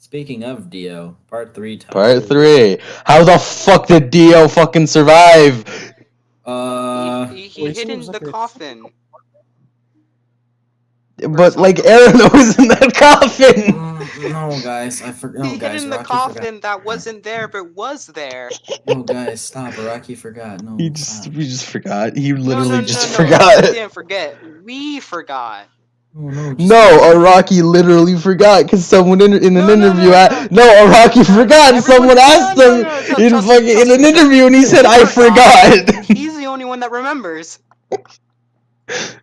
Speaking of Dio, part 3 Part time. 3. How the fuck did Dio fucking survive? He hid in the coffin. Or But like something. Aaron was in that coffin. No, guys, I forgot. No, He hid guys, in the Rocky forgot. coffin that wasn't there but was there. No, guys, stop. Rocky forgot. No, stop. We just forgot. He No, literally just no. He forgot. didn't forget. We forgot. Oh no, just No, leave it. Araki literally forgot because someone in an No, interview. no. No, Araki forgot, and Everyone, someone asked him in Trust me, fucking in trust an me. interview, and he said, He "I forgot." He's the only one that remembers.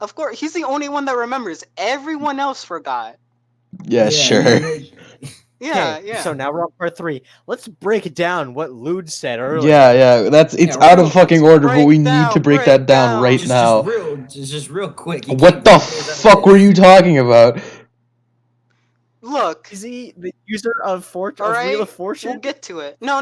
Of course, he's the only one that remembers. Everyone else forgot. Yeah, sure. Yeah. So now we're on part 3. Let's break down what Lude said earlier. Yeah. It's out of fucking order, but we need to break that down right now. Just real quick. What the fuck were you talking about? Look. Is he the user of All right, Wheel of Fortune? we'll get to it. No.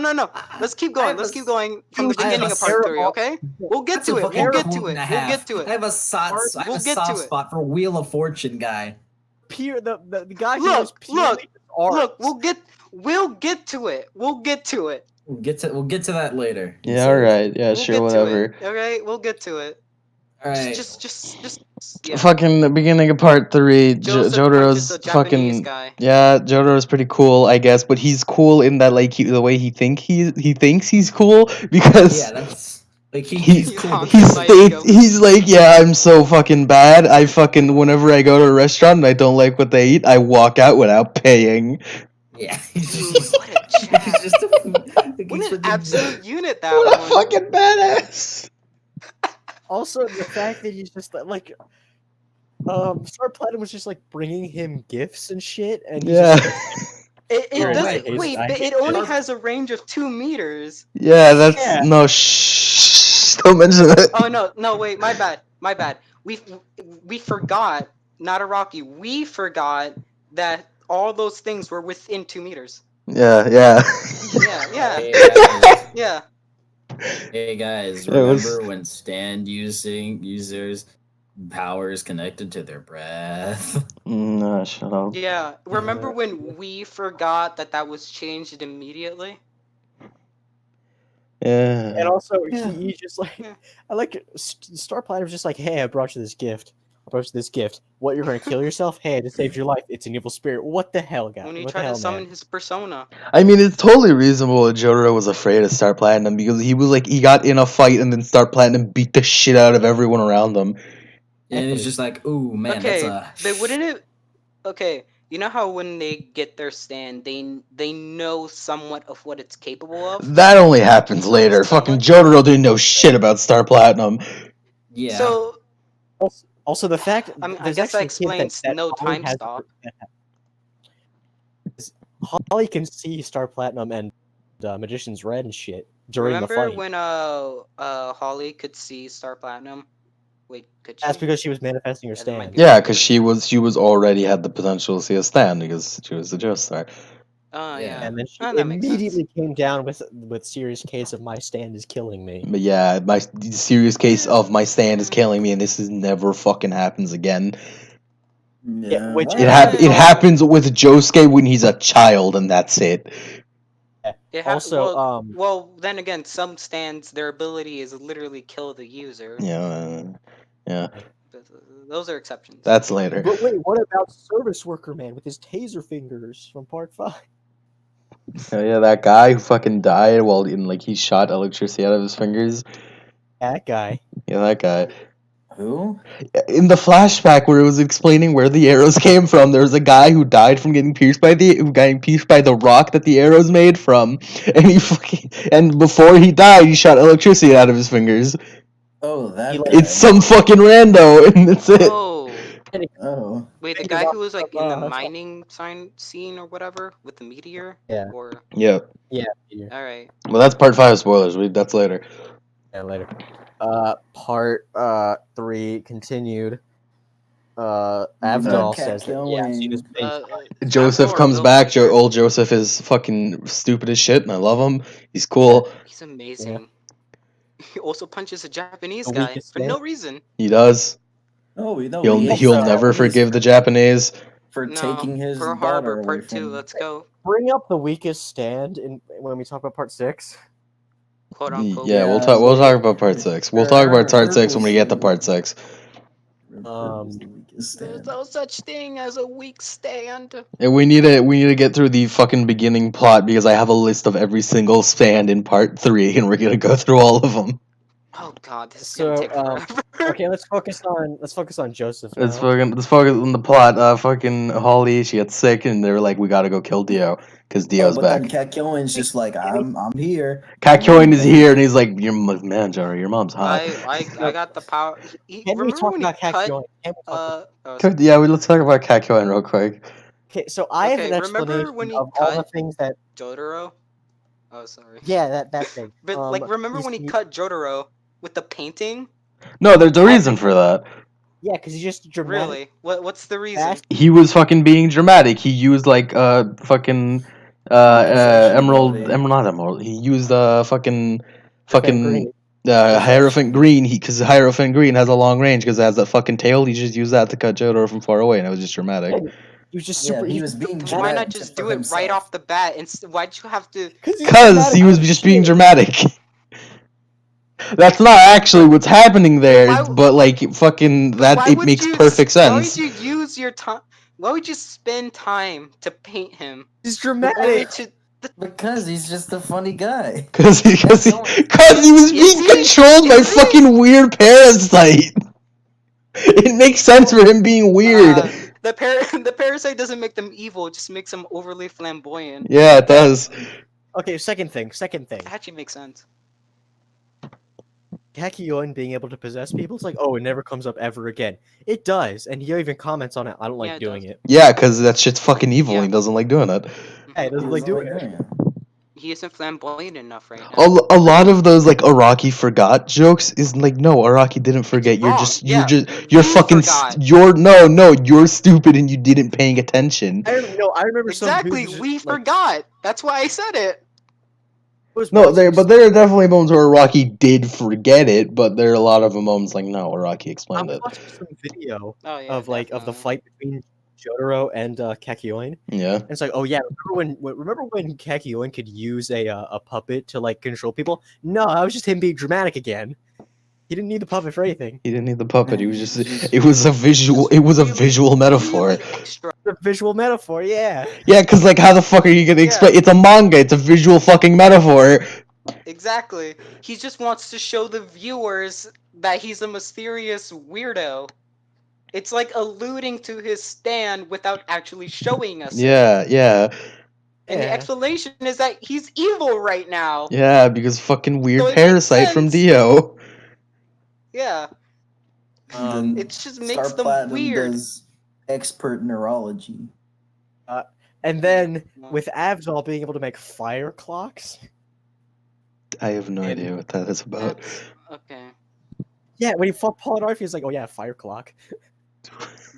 Let's keep going. Let's keep going from the I have beginning a of part 3, terrible- okay? We'll get to it. We'll get to it. We'll get to it. I have a soft spot for Wheel of Fortune guy. The guy who was Look, art. we'll get to it. We'll get to it. We'll get to that later. Yeah, alright. Yeah, We'll sure, get whatever. To it. Okay, we'll get to it. Alright. Just yeah. Fucking the beginning of part 3, Jotaro's fucking guy. Yeah, Jotaro's pretty cool, I guess, but he's cool in that like the way he thinks he's cool because yeah, that's like he's cool. He's like, yeah, I'm so fucking bad. I fucking whenever I go to a restaurant and I don't like what they eat, I walk out without paying. Yeah, what a chat. What an absolute unit that What a one. fucking badass. Also, the fact that he's just like, Star Platinum was just like bringing him gifts and shit, and he's Yeah. just, It doesn't. Wait, Wait, but it only has a range of 2 meters. Yeah, that's no shh. Don't mention it. Oh no, wait, my bad. We forgot, not Iraqi. We forgot that all those things were within 2 meters. Yeah. Yeah. Hey guys, remember when stand users powers connected to their breath? No, shut up. Yeah, remember when we forgot that was changed immediately? Yeah. And also, he just like, I like Star Platinum's just like, hey, I brought you this gift. What, you're gonna kill yourself? Hey, I just saved your life. It's an evil spirit. What the hell, guys? When he tried to summon his persona. I mean, it's totally reasonable that Jotaro was afraid of Star Platinum because he was like, he got in a fight and then Star Platinum beat the shit out of everyone around him. And it's just like, ooh, man, okay, that's but wouldn't it? Okay, you know how when they get their stand, they know somewhat of what it's capable of. That only happens later. Fucking Jotaro didn't know shit about Star Platinum. Yeah. So. Also, the fact I guess that explains no time stop. Holly can see Star Platinum and Magician's Red and shit during the fight. Remember when Holly could see Star Platinum? Wait, could she? That's because she was manifesting her stand. Yeah, because she was already had the potential to see a stand because she was a Joestar. Oh yeah. And then she immediately came down with serious case of my stand is killing me. But yeah, my serious case of my stand is killing me, and this is never fucking happens again. Yeah, which it happens with Josuke when he's a child, and that's it. Also, well, then again, some stands their ability is literally kill the user. Yeah. Those are exceptions. That's later. But wait, what about Service Worker Man with his taser fingers from Part 5? Oh, yeah, that guy who fucking died while he shot electricity out of his fingers. That guy. Yeah, that guy. Who? In the flashback where it was explaining where the arrows came from, there was a guy who died from getting pierced by the rock that the arrows made from, and before he died, he shot electricity out of his fingers. Oh, that guy. It's some fucking rando, and that's it. Oh. Wait, the guy who was like in the mining scene or whatever with the meteor? Yeah. Or Yeah. Yeah. Alright. Well, that's part 5 spoilers. That's later. Yeah, later. Part 3 continued. Avdol says that Joseph comes back. Old Joseph is fucking stupid as shit, and I love him. He's cool. He's amazing. Yeah. He also punches a Japanese guy for no reason. He does. Oh, we know. He'll never forgive the Japanese. for No, taking his Pearl daughter Harbor away Part from 2. him. Let's go. Bring up the weakest stand in when we talk about part 6. Quote unquote. Yeah, we'll Yeah, talk. We'll well, talk about part 6. We'll talk about part 6 when we get to part 6. Was the weakest There's stand. no such thing as a weak stand. And we need to get through the fucking beginning plot because I have a list of every single stand in part 3, and we're gonna go through all of them. Oh god, this is So, gonna take forever. Okay, let's focus on Joseph now. Let's focus on the plot. Fucking Holly, she gets sick, and they're like, we gotta go kill Dio because Dio's But back. then Kakyoin's just like, I'm here. Kakyoin is here, and he's like, man, Johnny, your mom's hot. I got the power. Can we Remember talk when he about cut? Kakyoin? Can we talk Yeah, let's talk about Kakyoin real quick. Okay, so I have an Okay, remember explanation when he of all the cut things that. Jotaro? Oh, sorry. Yeah, that thing. But like, remember when he cut Jotaro with the painting? No, there's a reason for that. Yeah, because he's just dramatic. Really? What's the reason? Fast. He was fucking being dramatic. He used like fucking not emerald. He used fucking Green. Hierophant green. Because Hierophant green has a long range because it has that fucking tail. He just used that to cut Jotaro from far away, and it was just dramatic. He was just Yeah, super. he was being Why dramatic not just do for it right himself. off the bat? And why'd you have to? Because he was just being dramatic. That's not actually what's happening there, but like fucking that it makes perfect sense. Why would you use your time? Why would you spend time to paint him? He's Only dramatic. to Because he's just a funny guy. Because he was being controlled by fucking weird parasite. It makes sense for him being weird. The parasite doesn't make them evil; it just makes them overly flamboyant. Yeah, it does. Okay, second thing. That actually makes sense. Kakyoin being able to possess people, it's like, oh, it never comes up ever again. It does, and he even comments on it. I don't like doing it. Yeah, because that shit's fucking evil and he doesn't like doing it. Yeah, he doesn't like doing it. He isn't flamboyant enough right now. A lot of those like Araki forgot jokes is like, no, Araki didn't forget. You're fucking you're stupid and you didn't paying attention. I remember exactly. We forgot. That's why I said it. But there are definitely moments where Araki did forget it, but there are a lot of moments like, no, Araki explained it. I'm watching some video of the fight between Jotaro and Kakyoin. Yeah. And it's like, oh yeah, remember when Kakyoin could use a puppet to like control people? No, that was just him being dramatic again. He didn't need the puppet for anything. He didn't need the puppet. He was just it was a visual metaphor. Really extra. The visual metaphor, yeah. Yeah, because like, how the fuck are you gonna explain? It's a manga. It's a visual fucking metaphor. Exactly. He just wants to show the viewers that he's a mysterious weirdo. It's like alluding to his stand without actually showing us. Yeah, yeah. And the explanation is that he's evil right now. Yeah, because fucking weird So parasite from Dio. Yeah. It just makes Star them Platinum weird. does expert neurology. And then with Avdol being able to make fire clocks. I have no idea what that is about. Okay. Yeah, when he fought Polynarf, he was like, oh yeah, fire clock.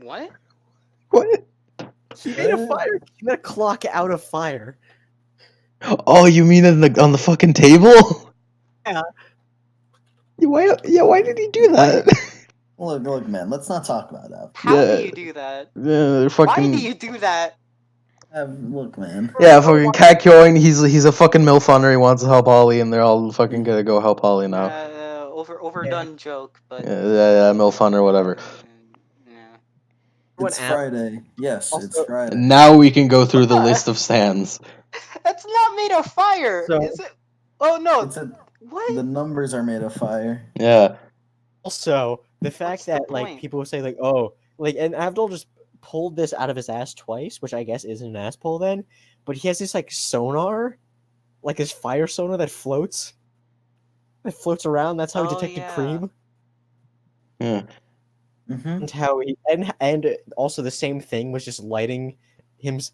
What? What? He made a clock out of fire. Oh, you mean on the fucking table? Yeah. Why did he do that? Look, man. Let's not talk about that. How do you do that? Yeah, fucking. Why do you do that? Look, man. Yeah, fucking Kakyoin, he's a fucking milf hunter. He wants to help Holly, and they're all fucking gonna go help Holly now. Overdone joke, but yeah, milf hunter, whatever. It's Friday. Yes, it's Friday. Now we can go through the list of stands. That's not made of fire, is it? Oh no! What? The numbers are made of fire. Yeah. Also, the fact that like people will say like, oh, like, and Avdol just pulled this out of his ass twice, which I guess isn't an ass pull then, but he has this like sonar, like this fire sonar that floats around. That's how he detected Cream. Yeah. Mm-hmm. And how he and also the same thing was just lighting his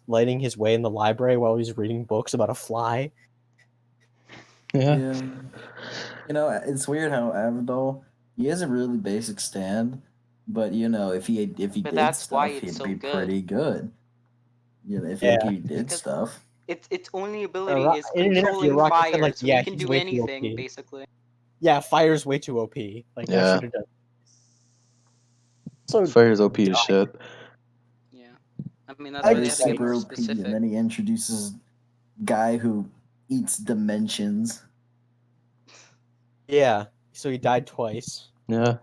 way in the library while he was reading books about a fly. Yeah. You know, it's weird how Avdol, he has a really basic stand, but you know, if he did stuff, he'd be pretty good. You know, if he did stuff. Its only ability is controlling fire, so he can do anything basically. Yeah, fire's way too OP. Like I should have done. So fire's OP as shit. Yeah, mean, that's where they have to get super more OP, and specific. then he introduces guy who eats dimensions. Yeah, so he died twice. Yeah.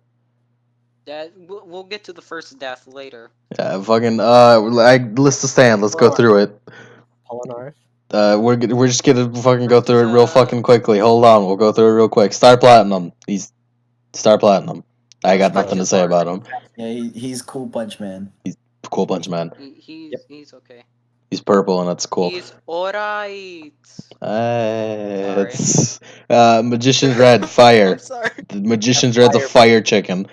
We'll get to the first death later. Yeah, fucking list the stand. Let's go through it. Polonarth. We're just gonna fucking go First through is, it real fucking quickly. Hold on, we'll go through it real quick. Star Platinum. He's Star Platinum. I got nothing to say about him. Yeah, he's cool punch man. He's cool punch man. He's okay. He's purple and that's cool. He's alright. It's Magician's Red Fire. I'm sorry. The Magician's Red's a fire chicken.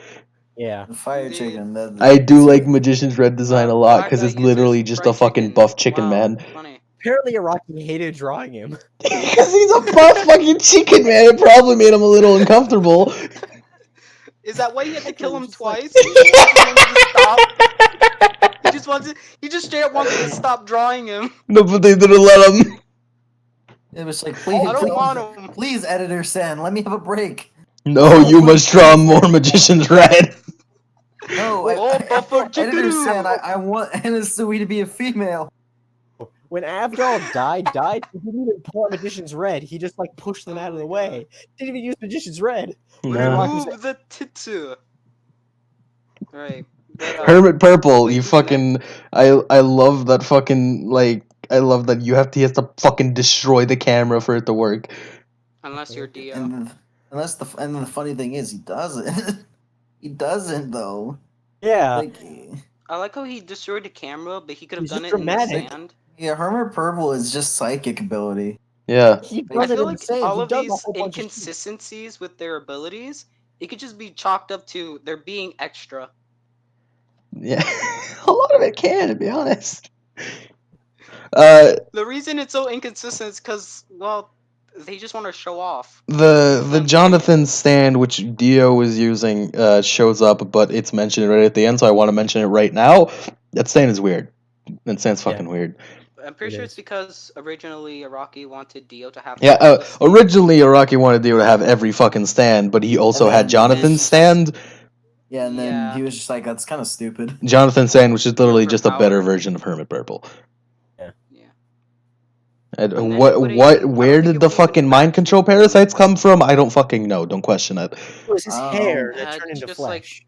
Yeah. The fire Indeed. chicken. I do like Magician's Red design a lot Black because guy it's literally uses just fried a fucking chicken. buff chicken Wow, man. Funny. Apparently, Iraqi hated drawing him. Because he's a buff fucking chicken man. It probably made him a little uncomfortable. Is that why you had to kill him Just like- twice? He just wanted to stop. He just straight up wanted to stop drawing him. No, but they didn't let him. It was like, please, I don't want him. please, editor San, let me have a break. No, you must draw more Magician's Red. No, editor San, I want Anasui to be a female. When Avdol died, he didn't even pull out Magician's Red. He just like pushed them out of the way. Didn't even use Magician's Red. Remove the titsu. Right. Hermit Purple, you fucking I love that fucking I love that he has to fucking destroy the camera for it to work. Unless you're Dio. And the funny thing is he doesn't. He doesn't though. Yeah. Like, I like how he destroyed the camera, but he could have done it dramatic. in the sand. yeah, Hermit Purple is just psychic ability. Yeah. I feel like all of these inconsistencies with their abilities, it could just be chalked up to they're being extra. Yeah. A lot of it can, to be honest. The reason it's so inconsistent is because, well, they just want to show off. The Jonathan stand which Dio was using shows up, but it's mentioned right at the end, so I want to mention it right now. That stand is weird. That stand's fucking weird. I'm pretty sure it's because originally Araki wanted Dio to have. Yeah, originally Araki wanted Dio to have every fucking stand, but he also had Jonathan's stand. Yeah, and then he was just like, that's kind of stupid. Jonathan's stand, which is literally just a better version of Hermit Purple. Yeah. And where did the fucking mind control parasites come from? I don't fucking know. Don't question it. It was his hair that turned into flesh.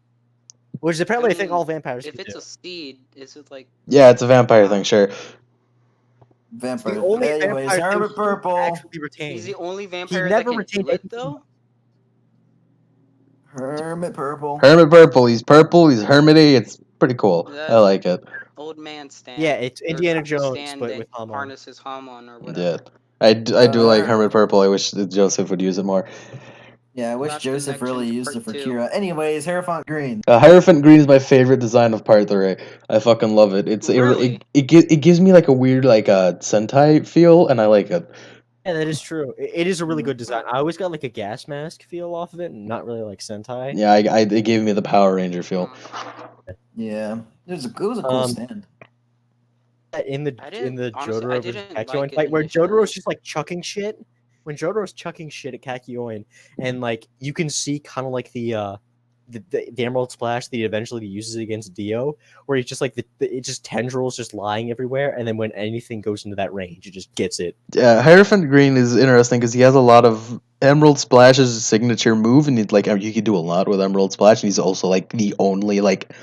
Which is apparently a thing all vampires If can it's do. a seed, is it like... Yeah, it's a vampire thing, sure. Vampire. The only Anyways, vampire Hermit Purple. Actually retained. He's the only vampire he never that can do it, though? Hermit Purple. Hermit Purple. He's purple. He's hermity. It's pretty cool. I like it. Old man stand. Yeah, it's Indiana Jones, stand but that with Hamon. harnesses Hamon or whatever. Yeah. I do like Hermit Purple. I wish that Joseph would use it more. Yeah, I wish Joseph really used it for Kira. Anyways, Hierophant Green. Hierophant Green is my favorite design of part 3. I fucking love it. It gives me like a weird Sentai feel, and I like it. Yeah, that is true. It is a really good design. I always got like a gas mask feel off of it, and not really like Sentai. Yeah, it gave me the Power Ranger feel. Yeah, it was a cool stand. In the Jotaro versus Kakyoin fight, where Jotaro's just like chucking shit. When Jotaro's chucking shit at Kakyoin, and like you can see kind of like the Emerald Splash that he eventually uses against Dio, where he's just like it just tendrils just lying everywhere, and then when anything goes into that range, it just gets it. Yeah, Hierophant Green is interesting because he has a lot of Emerald Splash as a signature move, and you can do a lot with Emerald Splash, and he's also like the only like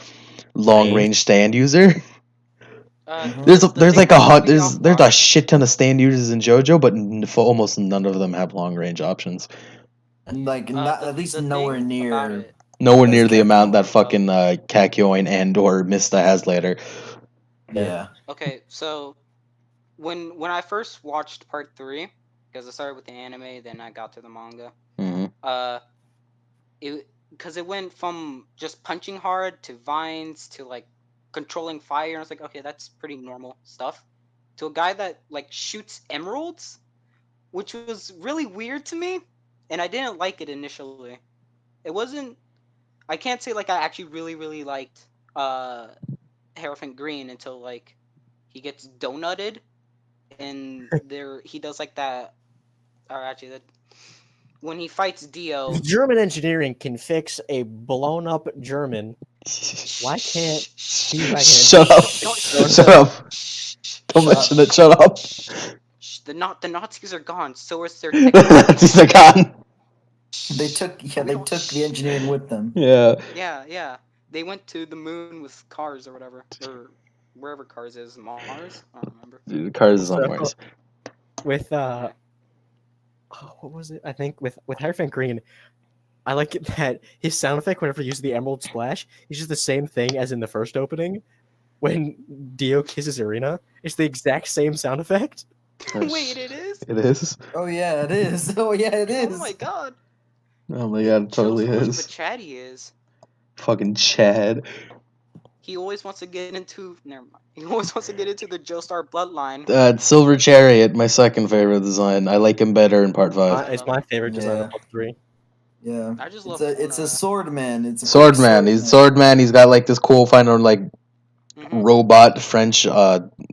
long range stand user. There's a shit ton of stand users in JoJo, but almost none of them have long range options. Like at least nowhere near. Nowhere near the amount that fucking Kakyoin and or Mista has later. Yeah. Okay, so when I first watched part 3, because I started with the anime, then I got to the manga. Because it went from just punching hard to vines to like controlling fire, and I was like, okay, that's pretty normal stuff. To a guy that like shoots emeralds, which was really weird to me, and I didn't like it initially. It wasn't. I can't say like I actually really liked Hierophant Green until like he gets donutted, and he does like that. Or actually, when he fights Dio, German engineering can fix a blown up German Why can't Speedwagon Shut up! Shut up! Don't mention it. Shut up! The Nazis are gone. So is their technology. Nazis are gone. They took the engineering with them. Yeah. Yeah. They went to the moon with cars or whatever, or wherever cars is. Mars? I don't remember. Dude, Cars is on Mars. With what was it? I think with Hierophant Green, I like it that his sound effect whenever he uses the Emerald Splash is just the same thing as in the first opening when Dio kisses Irina. It's the exact same sound effect. Wait, it is? It is? Oh yeah, it is. Oh yeah, it is. Oh my god. Oh my god, it totally shows how much of a is. Chad he is. Fucking Chad. He always wants to get into. Never mind. He always wants to get into the Joestar bloodline. Silver Chariot, my second favorite design. I like him better in part 5. It's my favorite design of part 3. Yeah. I just love It's a swordman. It's a Swordman. He's Swordman. He's got like this cool final like robot French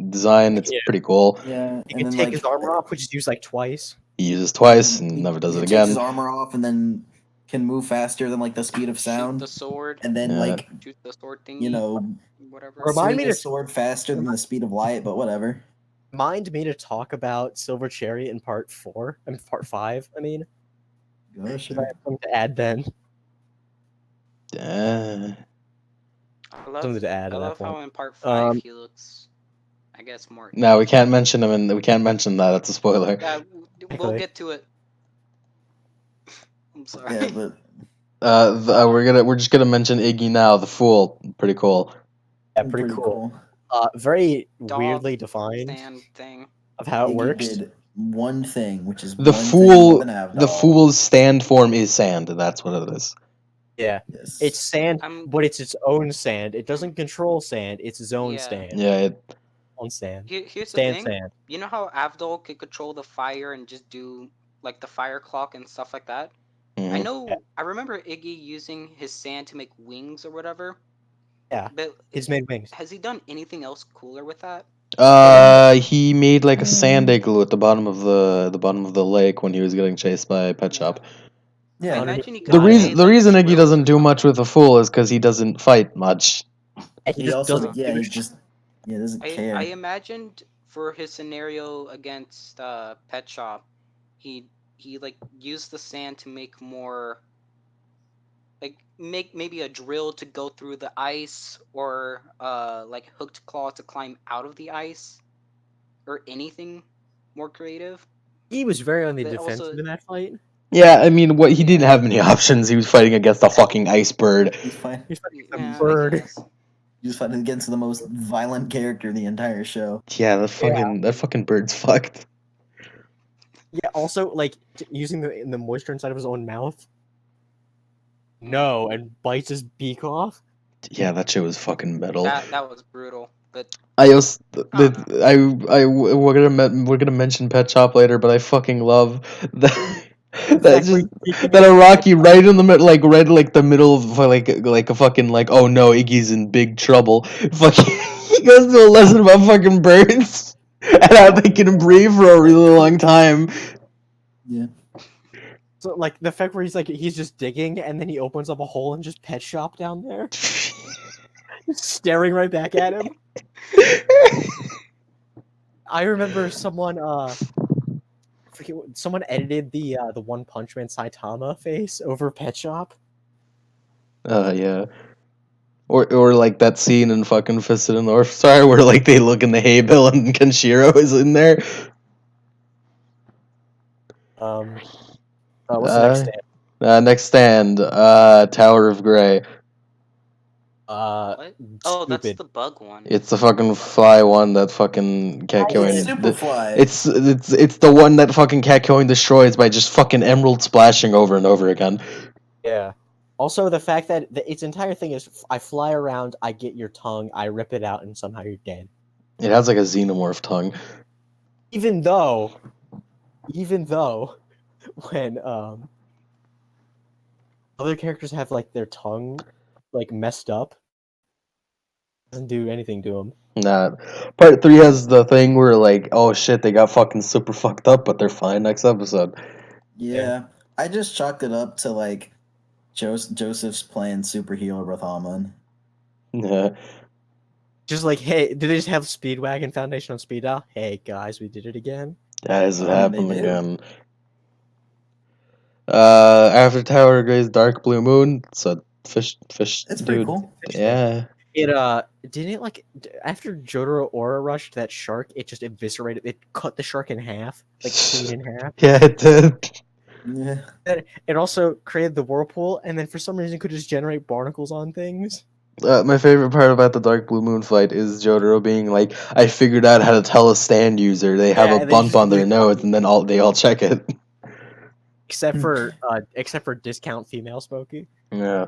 design. It's pretty cool. Yeah. He can take his armor off, which is used like twice. He uses twice and never does it again. Takes his armor off and then can move faster than like the speed of sound. Shoot the sword. And then like shoot the sword thingy. Whatever. Remind me the sword faster than the speed of light, but whatever. Mind me to talk about Silver Chariot in part 4. I mean part 5. I mean. Gosh. I have something to add then. I love, something to add. I love how in part 5 he looks, I guess, more. No, we can't mention him, and we can't mention that. That's a spoiler. Yeah, we'll get to it. I'm sorry. Yeah, but we're just gonna mention Iggy now, the fool. Pretty cool. Yeah, pretty cool. Very weirdly defined thing of how it Iggy works. Did one thing, which is the fool. The fool's stand form is sand. That's what it is. Yeah, it's sand, but it's its own sand. It doesn't control sand. It's its own stand. Yeah. On sand. Here's the thing. Sand. You know how Avdol could control the fire and just do like the fire clock and stuff like that? Mm-hmm. I know. Yeah. I remember Iggy using his sand to make wings or whatever. Yeah, but he's made wings. Has he done anything else cooler with that? He made like a sand igloo at the bottom of the lake when he was getting chased by Pet Shop. Yeah, I imagine he the reason Iggy doesn't do much with the fool is because he doesn't fight much. He just doesn't. doesn't care. I imagined for his scenario against Pet Shop, he like used the sand to make more. Like make maybe a drill to go through the ice, or like hooked claw to climb out of the ice, or anything more creative. He was very on the defensive in that fight. Yeah, I mean, he didn't have many options. He was fighting against a fucking ice bird. He's fighting a bird. He was fighting against the most violent character in the entire show. Yeah, that fucking bird's fucked. Yeah, also like using the moisture inside of his own mouth. No, and bites his beak off. Yeah, that shit was fucking metal. That was brutal. But we're gonna mention Pet Shop later, but I fucking love that. That Iraqi right in the middle, like right like the middle of like a fucking like, oh no, Iggy's in big trouble. Fucking he goes to a lesson about fucking birds and how they can breathe for a really long time. Yeah. So like the fact where he's just digging and then he opens up a hole and just Pet Shop down there, just staring right back at him. I remember someone edited the One Punch Man Saitama face over Pet Shop. Yeah. Or like that scene in fucking Fist of the North Star where like they look in the hay bale and Kenshiro is in there. What's the next stand? Next stand, Tower of Grey. What? Oh, that's the bug one. It's the fucking fly one that fucking Kakyoin. Superfly. It's the one that fucking Kakyoin destroys by just fucking emerald splashing over and over again. Yeah. Also, the fact that its entire thing is I fly around, I get your tongue, I rip it out, and somehow you're dead. It has like a xenomorph tongue. Even though, when other characters have like their tongue like messed up, doesn't do anything to them. Nah. Part 3 has the thing where like, oh shit, they got fucking super fucked up, but they're fine next episode. Yeah. I just chalked it up to like Joseph's playing super healer with Haman. Yeah. Just like, hey, did they just have Speedwagon Foundation on speed dial? Hey guys, we did it again. That is what I mean, happened they did. again. After Tower Gray's Dark Blue Moon, it's a fish It's pretty dude. cool. Yeah. It didn't it like after Jotaro Aura rushed that shark, it just eviscerated. It cut the shark in half, like clean in half. Yeah, it did. Yeah. And it also created the whirlpool, and then for some reason could just generate barnacles on things. My favorite part about the Dark Blue Moon fight is Jotaro being like, "I figured out how to tell a stand user they have Yeah, a and they bump just on their leave nose, bump. and then they all check it." Except for discount female Spooky. Yeah.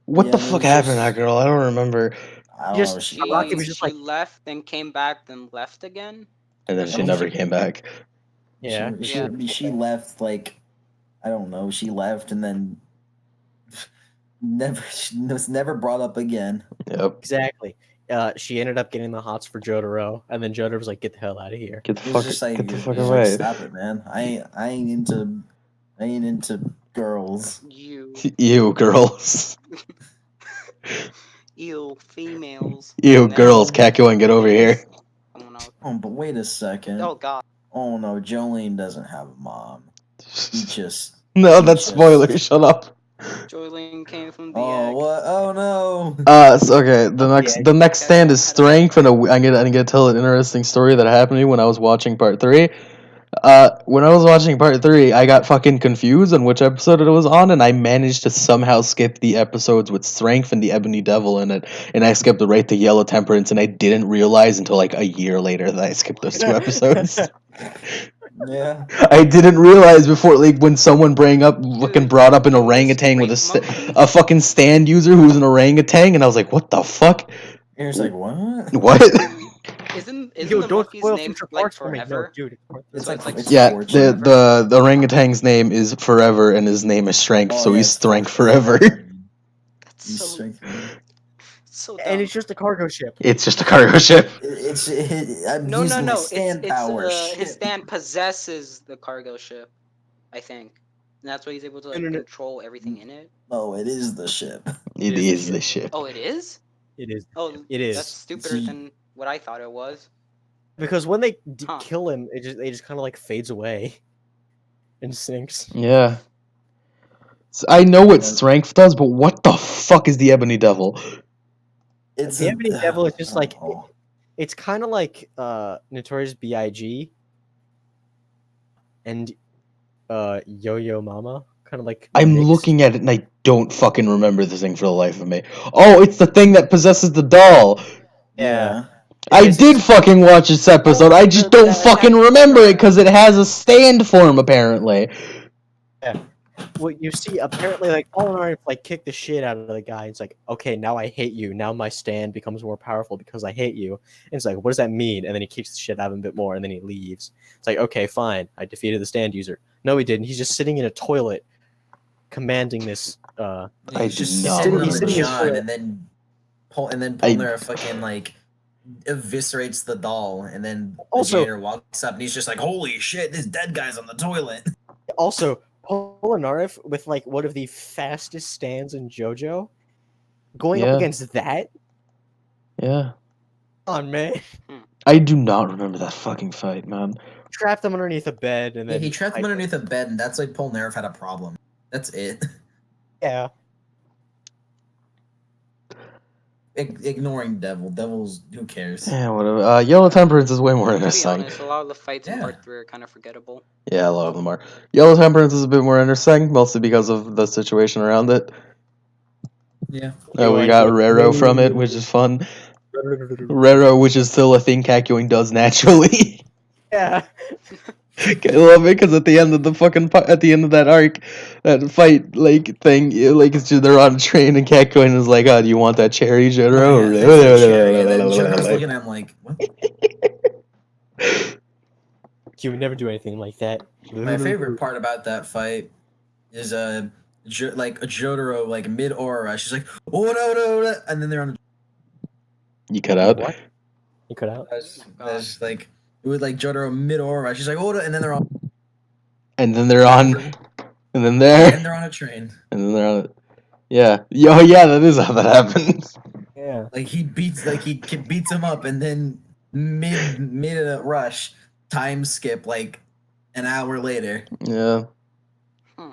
What Yeah, the and it fuck was happened to that just girl? I don't remember. I don't Just know. She Araki was She just like, left, then came back, then left again. And then or she something. never came back. yeah, she left like I don't know. She left and then she was never brought up again. Yep. exactly. She ended up getting the hots for Jotaro, and then Jotaro was like, "Get the hell out of here." Get the It was fuck just like away. stop it, man. I ain't into girls. Ew, girls. Ew, females. Ew, And then girls. Kakyoin, get over here. someone else. Oh, but wait a second. Oh god. Oh no, Jolene doesn't have a mom. He just No, he that's just- spoiler. Shut up. Joylene came from the Oh egg. what? Oh no. So okay, Yeah, the next stand is had a strength, and I'm gonna tell an interesting story that happened to me when I was watching part 3. When I was watching part 3, I got fucking confused on which episode it was on, and I managed to somehow skip the episodes with strength and the Ebony Devil in it, and I skipped right to Yellow Temperance, and I didn't realize until like a year later that I skipped those 2 episodes. Yeah. I didn't realize before, like, when someone brought up an in this orangutan with great monkey? a fucking stand user who was an orangutan, and I was like, what the fuck? You're just like what? What? Isn't Yo, the don't monkey's spoil name future like parts for me. No, forever? dude. It's So like it's like it's Yeah, fortunate. the orangutan's name is Forever, and his name is Strength, Oh, so yeah, he's it's Strength Forever. That's He's so strength. so dumb. And it's just a cargo ship. It's just a cargo ship. I'm No, using my no. stand power. His stand possesses the cargo ship, I think. And that's why he's able to like No. control everything in it. No, it is the ship. It is the is the ship. Oh, it is? It is. Oh, It is. that's stupider than what I thought it was. Because when they Huh. kill him, they just kind of like fades away and sinks. Yeah. So I know what Strength does, but what the fuck is the Ebony Devil? It's The Ebony Devil is just like oh. it's kind of like Notorious B.I.G. and Yo-Yo Mama, kind of like I'm mixed. looking at it and I don't fucking remember the thing for the life of me. Oh, it's the thing that possesses the doll. Yeah. I did fucking watch this episode. I just don't fucking remember it because it has a stand form apparently. Yeah. Well, you see, apparently, like Polnareff like kicked the shit out of the guy. It's like, okay, now I hate you. Now my stand becomes more powerful because I hate you. And it's like, what does that mean? And then he kicks the shit out of him a bit more, and then he leaves. It's like, okay, fine, I defeated the stand user. No, he didn't. He's just sitting in a toilet, commanding this. He's just not sitting on remember the that. john, and then Polnareff fucking like eviscerates the doll, and then the janitor walks up, and he's just like, "Holy shit, this dead guy's on the toilet." Also, Polnareff with like one of the fastest stands in JoJo, going up against that. Yeah. Come on, man. I do not remember that fucking fight, man. Trapped him underneath a bed, and then he trapped him underneath a bed, and that's like Polnareff had a problem. That's it. Yeah. Ignoring Devils, who cares? Yeah, whatever. Yellow Temperance is way more To be interesting. honest, a lot of the fights in part 3 are kind of forgettable. Yeah, a lot of them are. Yellow Temperance is a bit more interesting, mostly because of the situation around it. Yeah. We got Rero from it, which is fun. Rero, which is still a thing Kakyoin does naturally. Yeah. I love it because at the end of that arc, that fight thing, it's just they're on a train and Kakyoin is like, "Oh, do you want that cherry, Jotaro?" And then Jotaro's looking at him like, "What?" You would never do anything like that. My favorite part about that fight is like a Jotaro like mid aura. She's like, "Oh no!" And then they're on. You cut out. What? You cut out. That's like it was like Jotaro mid aura. She's like, "Oh," and then they're on. And then they're on. And then they're on a train. And then they're on. Yeah. Oh yeah, that is how that happens. Yeah. Like he beats him up, and then mid a rush, time skip like an hour later. Yeah. Hmm.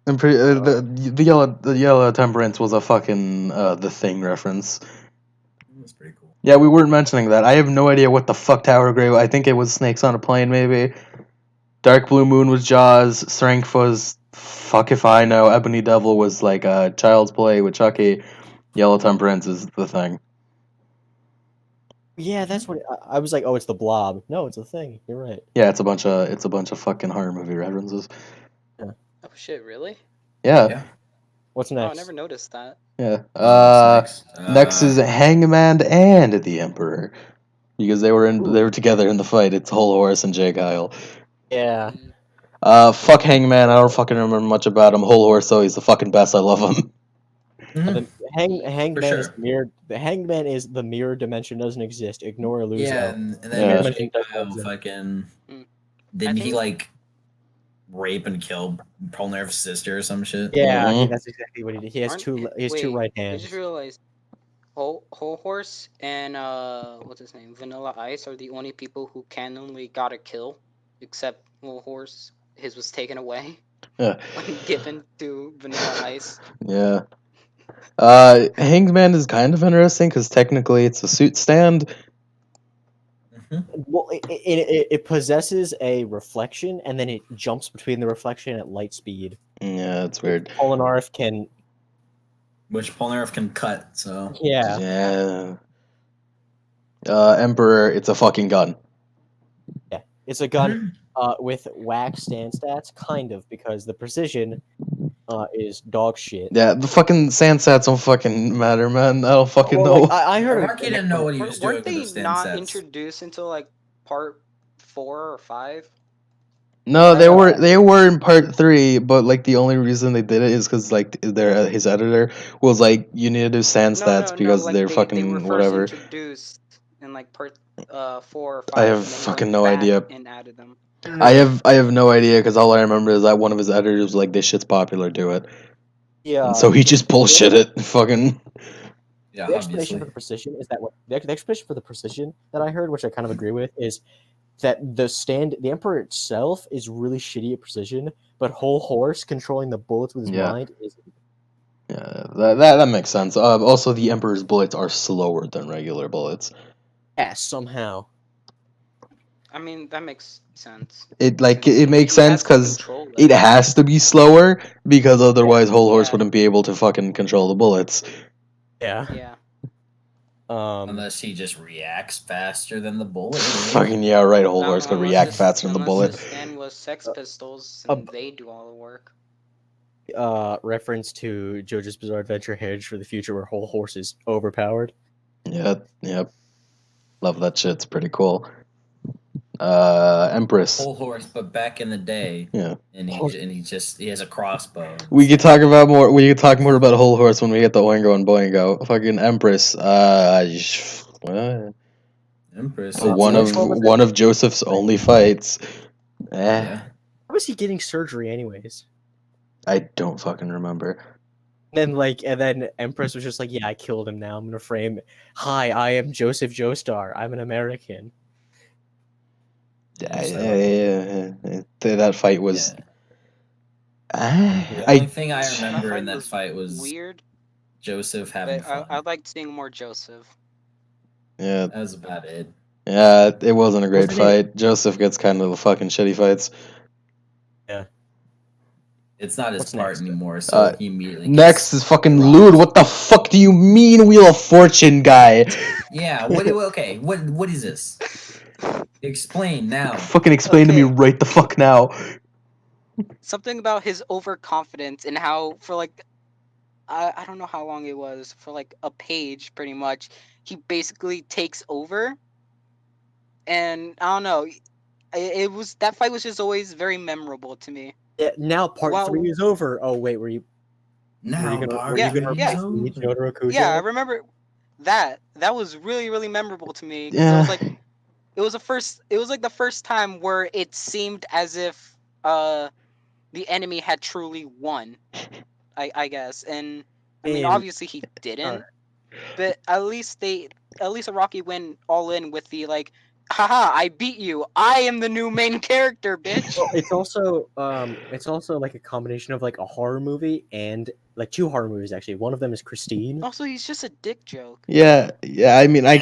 I'm pretty the yellow temperance was a fucking the Thing reference. That's pretty cool. Yeah, we weren't mentioning that. I have no idea what the fuck Tower Grey. I think it was Snakes on a Plane, maybe. Dark Blue Moon was Jaws. Strength was fuck if I know. Ebony Devil was like Child's Play with Chucky. Yellow Temperance is the Thing. Yeah, that's what I was like. Oh, it's the Blob. No, it's a Thing. You're right. Yeah, it's a bunch of fucking horror movie references. Yeah. Oh shit! Really? Yeah. What's Oh, I next? never noticed that. Yeah. What's next? Next is Hangman and the Emperor, because they were together in the fight. It's Whole Horse and Jay Kyle. Yeah. Fuck Hangman. I don't fucking remember much about him. Whole Horse though, he's the fucking best. I love him. Mhm. Hangman is sure. the mirror. The Hangman is the mirror dimension doesn't exist. Ignore Luzo. Yeah, and Yeah. then Dimension doesn't Kyle exist. fucking Mm. didn't he think- like rape and kill Polnareff's sister or some shit? Yeah, Mhm. that's exactly what he did. He has Aren't- two. He has two wait, right I hands. just realized Whole Horse and what's his name? Vanilla Ice are the only people who canonly got a kill, except Whole Horse. His was taken away Yeah. when given to Vanilla Ice. Yeah. Hangman is kind of interesting because technically it's a suit stand. Well, it possesses a reflection, and then it jumps between the reflection at light speed. Yeah, it's weird. Polnareff can. Which Polnareff can cut, so Yeah. Yeah. Emperor, it's a fucking gun. Yeah, it's a gun with whack stand stats, kind of, because the precision is dog shit. Yeah, the fucking sand stats don't fucking matter, man. I don't fucking Well, know. like, I heard Marky didn't know what he was doing Weren't with they the stand not sets. introduced until like part 4 or 5? No, they were in part 3, but like the only reason they did it is because like his editor was like, you need to do sand stats No. because Like they're they were fucking first whatever. introduced in like part 4 or 5, I have and then he fucking went no back idea. and added them. I have no idea because all I remember is that one of his editors was like, this shit's popular, do it. Yeah. And so he just bullshit it. Fucking. Yeah, The explanation obviously. for the precision is that the explanation for the precision that I heard, which I kind of agree with, is that the Emperor itself is really shitty at precision, but Whole Horse controlling the bullets with his mind is. Yeah, that makes sense. Also, the Emperor's bullets are slower than regular bullets. Yeah, somehow. I mean, that makes sense. It Since makes he has sense to because control it them. has to be slower because otherwise Whole Horse Yeah. wouldn't be able to fucking control the bullets. Yeah. Yeah. Unless he just reacts faster than the bullet. Fucking yeah, right. Whole Horse could react faster than the Unless bullet. the stand was Sex Pistols uh, and they do all the work. Reference to JoJo's Bizarre Adventure Heritage for the Future, where Whole Horse is overpowered. Yep. Love that shit. It's pretty cool. Empress. Whole Horse, but back in the day. Yeah. And he has a crossbow. We could talk about more. We could talk more about Whole Horse when we get the Oingo and Boingo. Fucking Empress. Empress. One of Joseph's only fights. Yeah. How was he getting surgery, anyways? I don't fucking remember. And then Empress was just like, "Yeah, I killed him. Now I'm gonna frame. Hi, I am Joseph Joestar. I'm an American." That fight was. The only thing I remember in that fight was weird. Joseph having fun. I liked seeing more Joseph. Yeah, that was about it. Yeah, it wasn't a great fight. Joseph gets kind of the fucking shitty fights. Yeah. It's not his part anymore, so he immediately next is fucking Lude. What the fuck do you mean, Wheel of Fortune guy? Yeah, what is this? Explain now. Fucking explain to me right the fuck now. Something about his overconfidence and how for like I don't know how long it was, for like a page pretty much, he basically takes over. And I don't know, it was, that fight was just always very memorable to me. Yeah, now part 3 is over. Oh wait, were you gonna repeat Jotaro Kujo? Yeah, I remember that. That was really, really memorable to me because it was like it was like the first time where it seemed as if the enemy had truly won. I guess. And I mean, obviously he didn't, but at least Araki went all in with the like, haha, I beat you. I am the new main character, bitch. Well, it's also like a combination of like a horror movie and like 2 horror movies actually. One of them is Christine. Also, he's just a dick joke. Yeah. I mean, I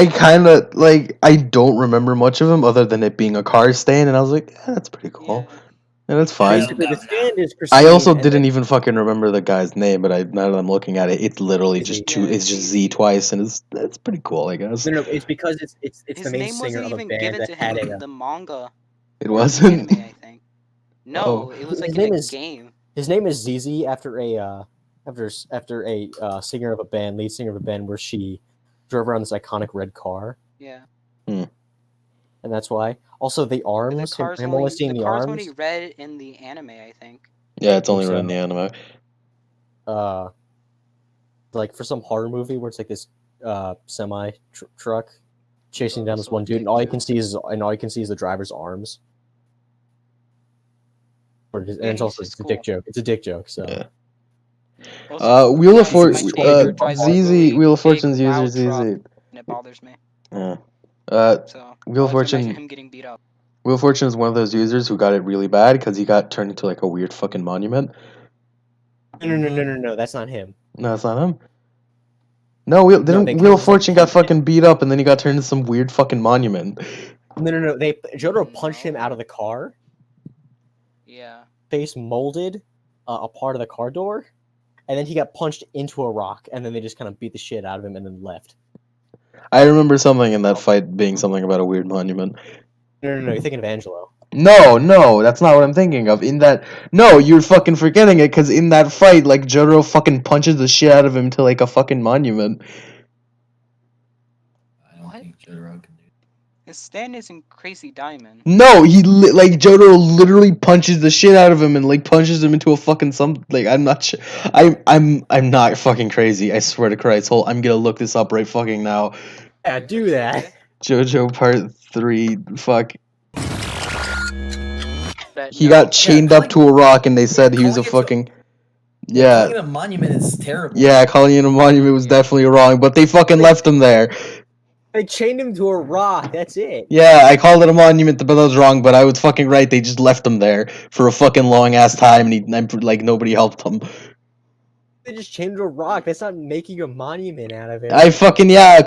kind of like I don't remember much of him other than it being a car stand, and I was like, yeah, that's pretty cool. Yeah. Yeah, that's fine. Basically, the stand is Christine. I also didn't even fucking remember the guy's name, but now that I'm looking at it, it's literally just two. It's just Z twice, and it's pretty cool, I guess. No, it's because it's His the main name singer wasn't of a even band given that to had him a. in the manga. It wasn't. Anime, I think. No, Oh. it was like His in name a is- game. His name is ZZ after a singer of a band, lead singer of a band, where she drove around this iconic red car. Yeah. Hmm. And that's why. Also, the arms. The car's him only molesting the arms. only red in the anime, I think. Yeah, it's only So- red in the anime. Like for some horror movie where it's like this semi truck chasing down this Also one dude, and dick all you joke. can see is the driver's arms. And Yeah, it's also he's just a dick cool. joke. It's a dick joke. So. Yeah. Also, Wheel of my Fortune. neighbor drives a ZZ. really Wheel of big, Fortune's loud user truck, ZZ. and it bothers me. Yeah. So Wheel I of like to imagine Fortune. him getting beat up. Wheel of Fortune is one of those users who got it really bad because he got turned into like a weird fucking monument. No. That's not him. No, that's not him. No, Wheel they Wheel kinda of just, like, Fortune got punched him. fucking beat up and then he got turned into some weird fucking monument. No. Jotaro punched him out of the car. Yeah. Face molded a part of the car door, and then he got punched into a rock, and then they just kind of beat the shit out of him and then left. I remember something in that fight being something about a weird monument. No. You're thinking of Angelo. No, that's not what I'm thinking of. No, you're fucking forgetting it because in that fight, like Jotaro fucking punches the shit out of him to like a fucking monument. I don't think Jotaro can do that. His stand is in Crazy Diamond. No, like Jotaro literally punches the shit out of him and like punches him into a fucking like I'm not sure. I'm not fucking crazy. I swear to Christ, I'm gonna look this up right fucking now. Yeah, do that. JoJo Part 3, fuck. But He no. got chained up to a rock and they said he was a fucking... Calling it a monument is terrible. Yeah, calling it a monument was definitely wrong, but they fucking left him there. They chained him to a rock. That's it. Yeah, I called it a monument, but that was wrong, but I was fucking right. They just left him there for a fucking long-ass time, and like, nobody helped him. They just chained him to a rock. That's not making a monument out of it.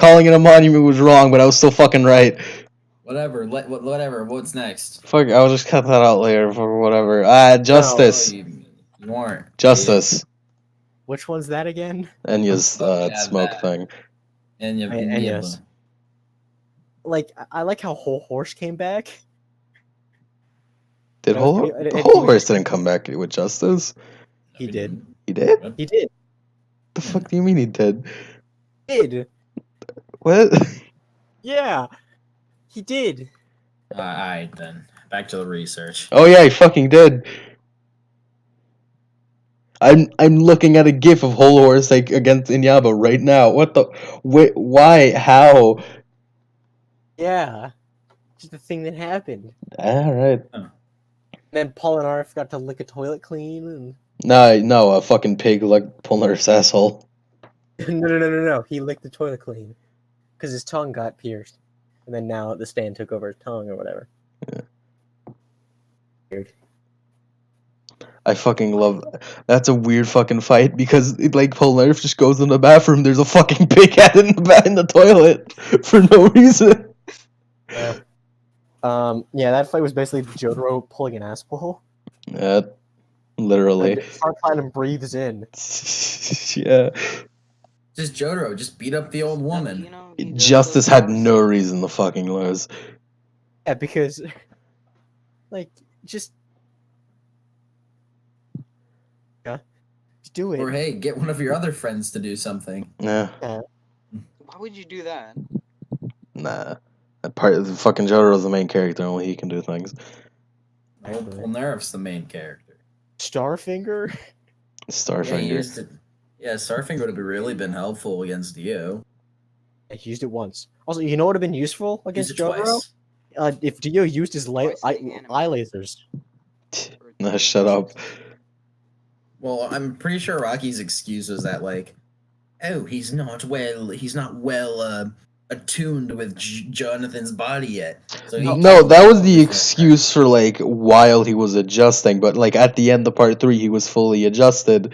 Calling it a monument was wrong, but I was still fucking right. Whatever. Whatever. What's next? Fuck, I'll just cut that out later for whatever. Justice. No, you weren't. Justice. Which one's that again? Enya's smoke that. thing. Enya. Like, I like how Whole Horse came back. Did That was Whole pretty- the Whole Horse didn't come back with Justice? He did. He did? He did. The fuck do you mean he did? He did. What? Yeah. He did. Alright then. Back to the research. Oh yeah, he fucking did. I'm looking at a gif of Whole Horse like against Inaba right now. What the? Wait, why? How? Yeah. Just the thing that happened. All right. And then Polinareff forgot to lick a toilet clean. And... No, a fucking pig like Polnareff's asshole. No. He licked the toilet clean because his tongue got pierced, and then now the stand took over his tongue or whatever. Yeah. Weird. I fucking love. That's a weird fucking fight because like Polnareff just goes in the bathroom. There's a fucking pig head in the toilet for no reason. Yeah. Yeah, that fight was basically Jotaro pulling an asshole. Yeah, literally. Like, Star Platinum breathes in. Yeah. Just Jotaro, just beat up the old woman. You know, he does Justice those had powers. no reason to fucking lose. Yeah, because, like, just do it. Or hey, get one of your other friends to do something. Yeah. Why would you do that? Nah. That part of the fucking Jotaro's the main character, only he can do things. Polnareff's the main character. Starfinger? Starfinger. Yeah, Starfinger would have really been helpful against Dio. I used it once. Also, you know what would have been useful against Use it Jotaro? twice. If Dio used his eye Twice the anime. lasers. Nah, shut up. Well, I'm pretty sure Rocky's excuse was that like, oh, he's not well attuned with Jonathan's body yet. So he No, can't that get was all the his excuse for like while he was adjusting, but like at the end of part 3, he was fully adjusted.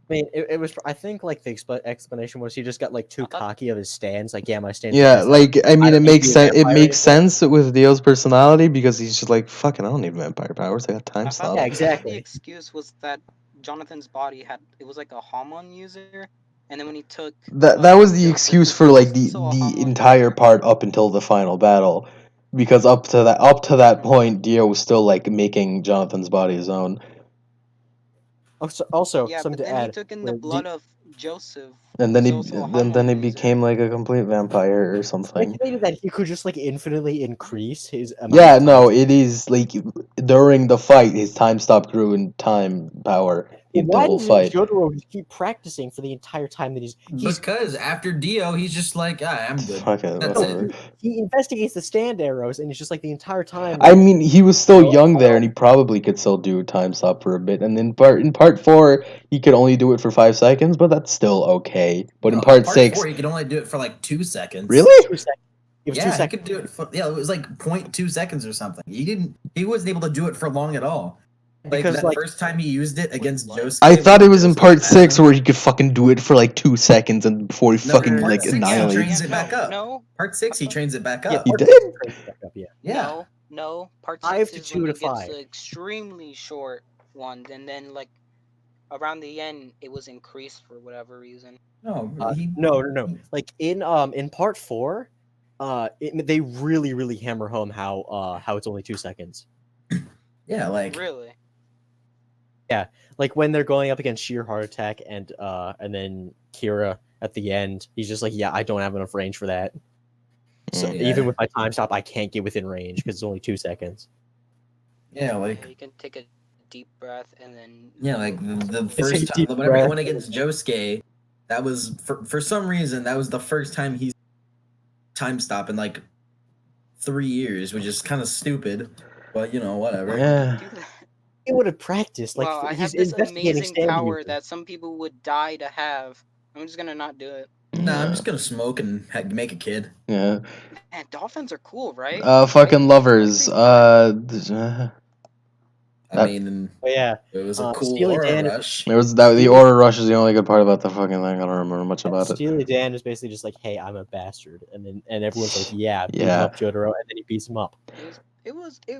I mean, it was. I think like the explanation was he just got like too cocky of his stance. Like, yeah, my stance. Yeah, Is like I mean, don't it need to makes be a sense. It vampire makes anymore. sense with Dio's personality because he's just like, fucking, I don't need vampire powers. I got time stop. Yeah, The exactly. excuse was that Jonathan's body was like a hormone user, and then when he took That was the Joseph, excuse he for was like also a the hormone entire user. part up until the final battle, because up to that point, Dio was still like making Jonathan's body his own. Also, Yeah, something but to then he add. took in the blood of Joseph, And then who's he also a then hormone he user. became like a complete vampire or something. Speculated that he could just like infinitely increase his amount Yeah, of time. no, it is like during the fight, his time stop grew in time power the Why whole doesn't fight. Jotaro just keep practicing for the entire time that he's because after Dio, he's just like, ah, I'm good. Fuck it, That's whatever. it. he investigates the stand arrows and it's just like the entire time. I Like, mean, he was still no, young there, and he probably could still do time stop for a bit. And in part 4, he could only do it for 5 seconds, but that's still okay. But in No, part part 6, 4, he could only do it for like 2 seconds. really? 2 seconds. It was 2 Yeah, he seconds. could do it. Yeah, it was like 0.2 seconds or something. He wasn't able to do it for long at all. Like Because that like first time he used it against Josuke. I thought it when was in Josuke part passed 6 him. where he could fucking do it for like 2 seconds and before he No, in fucking part like 6 he annihilates. trains it back up. No, Part 6 he trains it back yeah, up. He part did? 6 is trained back up, yeah. Yeah. no. Part 5 6 to is 2 when to he gets 5. the extremely short ones, and then like around the end, it was increased for whatever reason. No, No. Like in part 4, they really hammer home how it's only 2 seconds. Yeah, like Really. Yeah, like when they're going up against sheer heart attack and then Kira at the end, he's just like, yeah, I don't have enough range for that. So Mm. even Yeah. with my time stop, I can't get within range because it's only 2 seconds. Yeah, like you can take a deep breath and then. yeah, like the Take first a time deep whenever he breath. went against Josuke, that was for some reason that was the first time he's time stop in like 3 years, which is kind of stupid, but you know, whatever. Why Yeah. would you do that? He would have practiced. Like Well, I he's have this investigating amazing stand power users. that some people would die to have. I'm just gonna not do it. Nah, I'm just gonna smoke and make a kid. Yeah. Man, dolphins are cool, right? Fucking lovers. I mean, But yeah, it was a cool Steely aura Dan. rush. There was that the Steely, aura rush is the only good part about the fucking thing. I don't remember much about it. Steely Dan is basically just like, hey, I'm a bastard, and everyone's like, yeah, beat him Yeah. up, Jotaro, and then he beats him up. It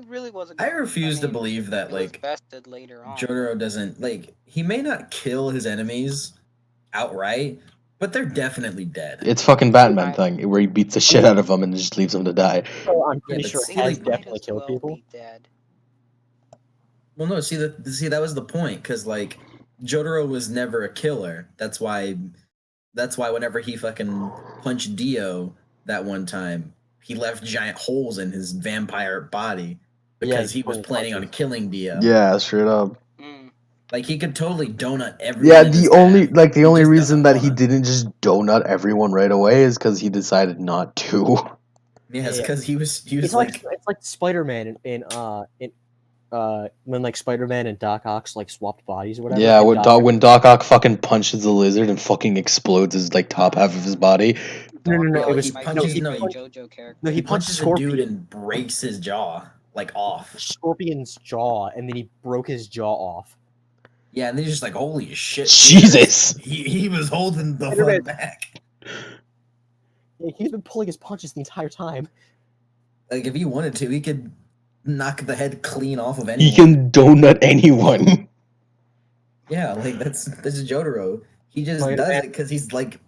really was a I good. refuse to mean, believe that it was like bested later on. Jotaro doesn't like he may not kill his enemies outright, but they're definitely dead. It's fucking Batman I- thing where he beats the shit out of them and just leaves them to die. So I'm Yeah, pretty but sure see, has like, might definitely as killed well people. be dead. Well, no, see that was the point because like Jotaro was never a killer. That's why whenever he fucking punched Dio that one time, he left giant holes in his vampire body because he was planning on killing Dio. Yeah, straight up. Like he could totally donut everyone. Yeah, in his the only path. the He only just reason doesn't that he wanna. didn't just donut everyone right away is because he decided not to. Yes, because he was It's like Spider-Man in when like Spider-Man and Doc Ock like swapped bodies or whatever. Yeah, and when Doc Ock fucking punches the lizard and fucking explodes his like top half of his body. No, Yeah, it was he punches JoJo character. No, he he punches punched a dude Scorpion. and breaks his jaw like off. Scorpion's jaw, and then he broke his jaw off. Yeah, and they're just like, holy shit, Jesus. he was holding the Spider-Man- fuck back. Yeah, he's been pulling his punches the entire time. Like if he wanted to, he could knock the head clean off of anyone. He can donut anyone. Yeah, like that's Jotaro. He just does it because he's like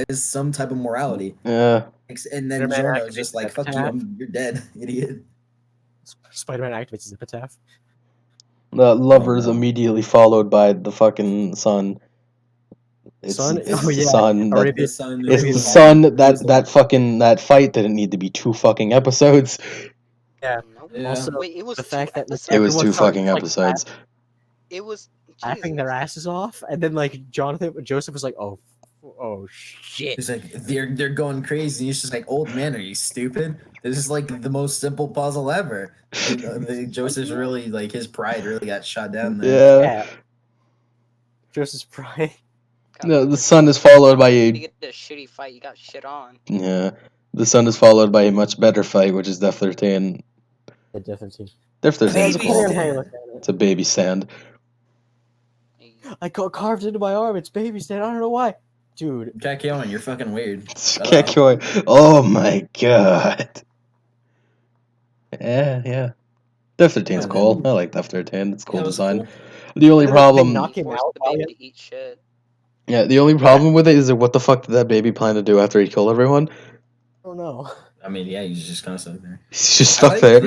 has some type of morality. Yeah. And then Spider-Man Giorno's just activates like, his fuck you, epitaph. you're dead, idiot. Spider-Man activates his epitaph. The lovers no. immediately followed by the fucking sun. It's Sun? it's Oh, the yeah. sun. The sun It's who the is sun who is that fight didn't need to be 2 fucking episodes. Yeah. Nope. Yeah. Also, Wait, it was the 2 fact that episodes. It was everyone 2 started, fucking like, episodes. It was laughing their asses off, and then like Joseph was like, "Oh shit!" He's like, they're going crazy. He's just like, old man, are you stupid? This is like the most simple puzzle ever. Joseph's really like his pride really got shot down there. Yeah. Yeah. Joseph's pride. No, the son is followed by a. You get a shitty fight. You got shit on. Yeah, the son is followed by a much better fight, which is Death 13. Yeah, Death 13. Death 13 is cool. Stand. It's a baby stand. I got carved into my arm. It's baby stand. I don't know why. Dude. Kakyoin, you're fucking weird. Kakyoin. Oh my god. Yeah. Death 13's cool. I like Death 13. It's cool design. Cool. The only problem. Knock him out the baby to eat shit. Yeah, the only problem with it is that what the fuck did that baby plan to do after he killed everyone? I don't know. I mean, yeah, he's just kind of stuck there. He's just stuck there.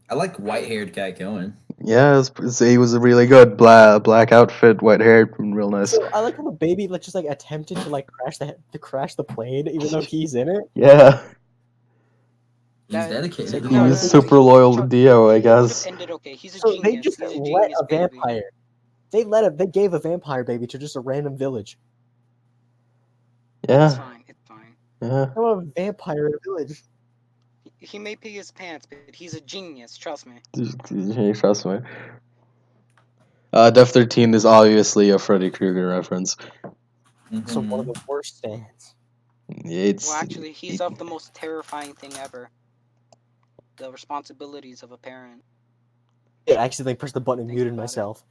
I like white-haired Kakyoin. Yeah, he was a really good black outfit, white hair, real nice. So I like how the baby just attempted to crash the plane, even though he's in it. Yeah. He's dedicated. He's super loyal to Dio, I guess. He's a so genius. They just let a vampire. They gave a vampire baby to just a random village. Yeah. It's fine. Yeah. I'm a vampire in a village. He may pee his pants, but he's a genius. Trust me. Trust me. Death 13 is obviously a Freddy Krueger reference. So one of the worst stands. Well, actually, he's of the most terrifying thing ever. The responsibilities of a parent. Yeah, I accidentally pressed the button and muted myself.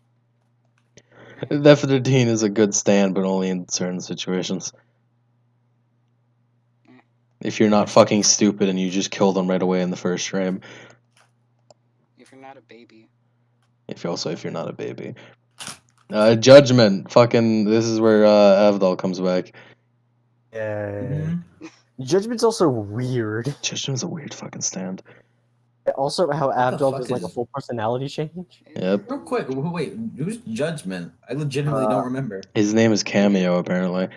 Death 13 is a good stand, but only in certain situations. If you're not fucking stupid and you just kill them right away in the first frame. If you're not a baby. If you're not a baby. Judgment. Fucking, this is where Avdol comes back. Yeah. Judgment's also weird. Judgment's a weird fucking stand. Also, how Avdol does a full personality change. Yep. Real quick, wait, who's Judgment? I legitimately don't remember. His name is Cameo, apparently.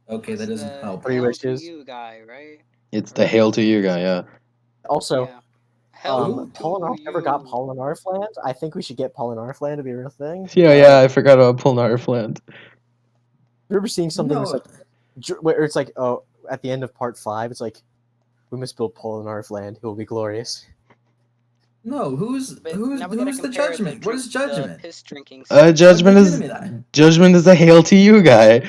Okay, that doesn't help. Hail to you guy, right? It's the Hail to You guy, yeah. Also, Polinarsf never got Polinarsf land. I think we should get Polinarsf land to be a real thing. Yeah, I forgot about Polnareff land. Remember seeing something where it's like, oh, at the end of part 5, it's like, we must build Polnareff land. It will be glorious. No, who's the Judgment? What is Judgment? Judgment is the Hail to You guy.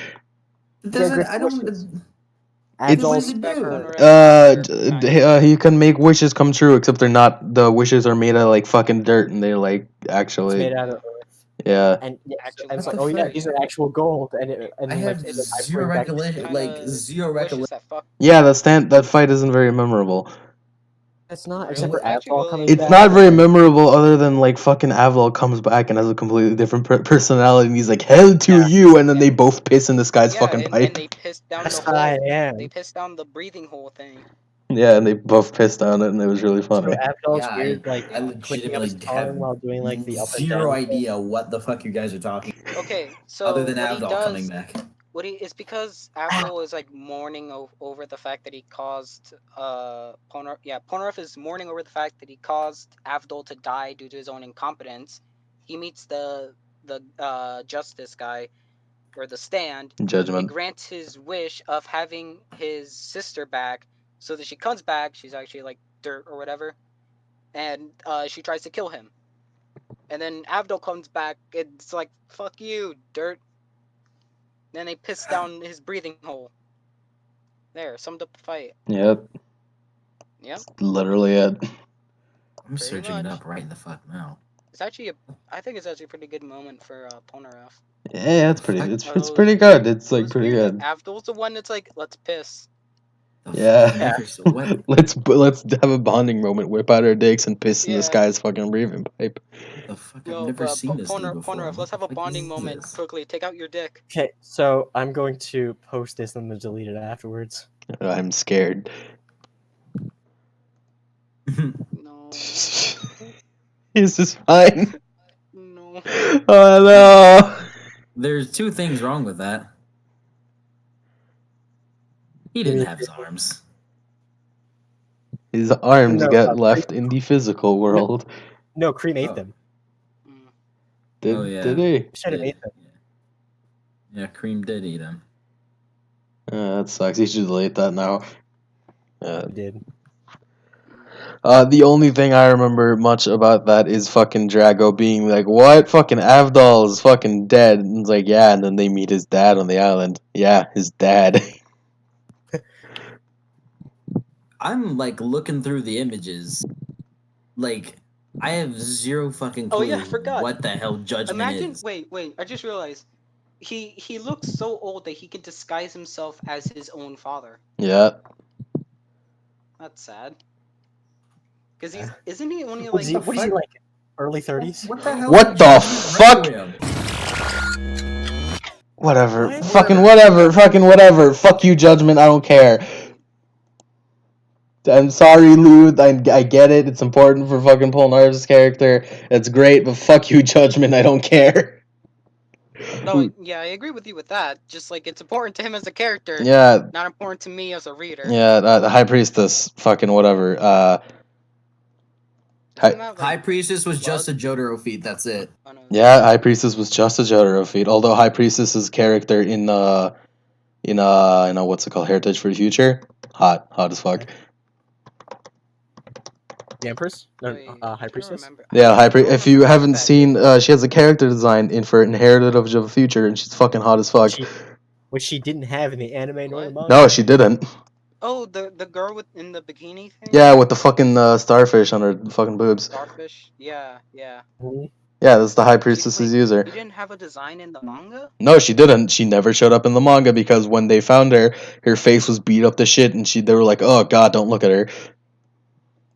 He can make wishes come true, except they're not. The wishes are made out of fucking dirt, and they're actually. It's made out of earth. Yeah. And it's like, oh yeah, these are actual gold, and I have zero recollection. Zero recollection. Yeah, that fight isn't very memorable. It's not, except for Avdol coming back. It's not very memorable, other than fucking Avdol comes back and has a completely different personality, and he's like, "Hell to you!" And then they both piss in this guy's fucking pipe. And they piss down the hole. They piss down the breathing hole thing. Yeah, and they both pissed on it, and it was really funny. So Avdol's weird, I legitimately have while doing the up and zero down idea what the fuck you guys are talking. Okay, so other than Avdol coming back. It's because Avdol is mourning over the fact that he caused Polnareff is mourning over the fact that he caused Avdol to die due to his own incompetence. He meets the justice guy, or the stand. Judgment. He grants his wish of having his sister back, so that she comes back, she's actually dirt or whatever, and she tries to kill him. And then Avdol comes back, it's like, fuck you, dirt. Then they piss down his breathing hole. There, summed up the fight. Yep. Yep. That's literally it. I'm searching it up right the fuck now. I think it's actually a pretty good moment for Polnareff. Yeah, it's pretty. It's pretty good. It's pretty good. Avdol's the one that's like, let's piss. Yeah. Let's have a bonding moment. Whip out our dicks and piss in this guy's fucking breathing pipe. The fuck? I've never seen this before. Polnareff, let's have a bonding moment. Quickly, take out your dick. Okay, so I'm going to post this and then delete it afterwards. I'm scared. No. Is this fine? No. Oh no. There's two things wrong with that. He didn't have his arms. His arms got left in the physical world. No, Cream ate them. Did he? Should have ate them. Yeah, Cream did eat them. That sucks. He should delete that now. He did. The only thing I remember much about that is fucking Drago being like, "What? Fucking Avdol is fucking dead." And it's like, yeah, and then they meet his dad on the island. Yeah, his dad. I'm like looking through the images. Like, I have zero fucking Oh yeah, I clue forgot. what the hell Judgment Imagine, is. wait, I just realized he looks so old that he can disguise himself as his own father. Yeah. That's sad. Because isn't he only What like? what is he like? Early 30s? What the hell? What the fuck? Whatever. What? Fucking whatever. Fucking whatever. Fuck you, Judgment. I don't care. I'm sorry, Lou. I get it. It's important for fucking Polnareff's character. It's great, but fuck you, Judgment. I don't care. No, yeah, I agree with you with that. Just like it's important to him as a character, Yeah. not important to me as a reader. Yeah, the High Priestess. Fucking whatever. Isn't that, like, High Priestess was blood? just a Jotaro feat. That's it. Oh, no. Yeah, High Priestess was just a Jotaro feat. Although High Priestess's character in what's it called, Heritage for the Future, hot as fuck. The Empress? No, Wait, High Priestess? Yeah, if you haven't that seen, she has a character design for Inherited of the Future, and she's fucking hot as fuck. Which she didn't have in the anime nor the manga. No, she didn't. Oh, the girl in the bikini thing? Yeah, with the fucking starfish on her fucking boobs. Starfish? Yeah. Mhm. Yeah, that's the High Priestess's user. She didn't have a design in the manga? No, she didn't. She never showed up in the manga because when they found her, her face was beat up to shit, and they were like, "Oh God, don't look at her."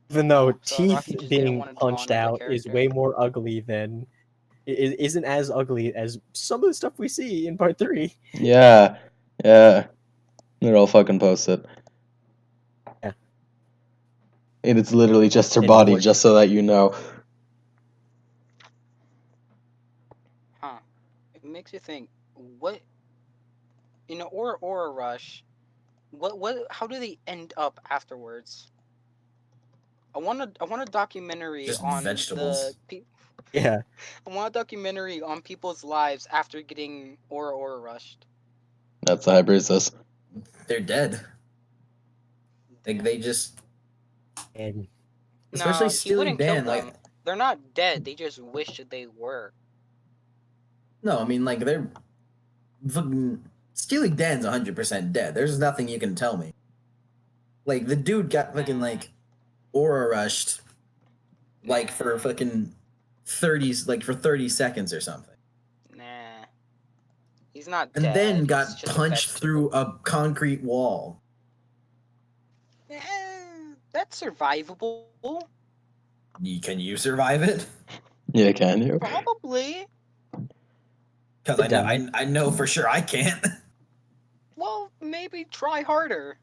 Even though So teeth Rocky just didn't being want to draw punched another out is character. way more ugly than it isn't as ugly as some of the stuff we see in part 3. Yeah. They're all fucking posted. Yeah. And it's literally just her And body, what- just so that you know. Huh. It makes you think, what in an Aura Rush, how do they end up afterwards? I want a documentary Just on vegetables. Yeah. I want a documentary on people's lives after getting Aura rushed. That's the High Priestess. They're dead. They just, And especially No, he Steely wouldn't kill Dan. them. Like, They're not dead. They just wish that they were. no, I mean, like, they're fucking Steely Dan's 100% dead. There's nothing you can tell me. Like, the dude got fucking like aura rushed, like for fucking 30 seconds or something. Nah. He's not And dead. then He's got just punched through a concrete wall. That's survivable. Can you survive it? Yeah, can you? Probably. Because I know for sure I can't. Well, maybe try harder.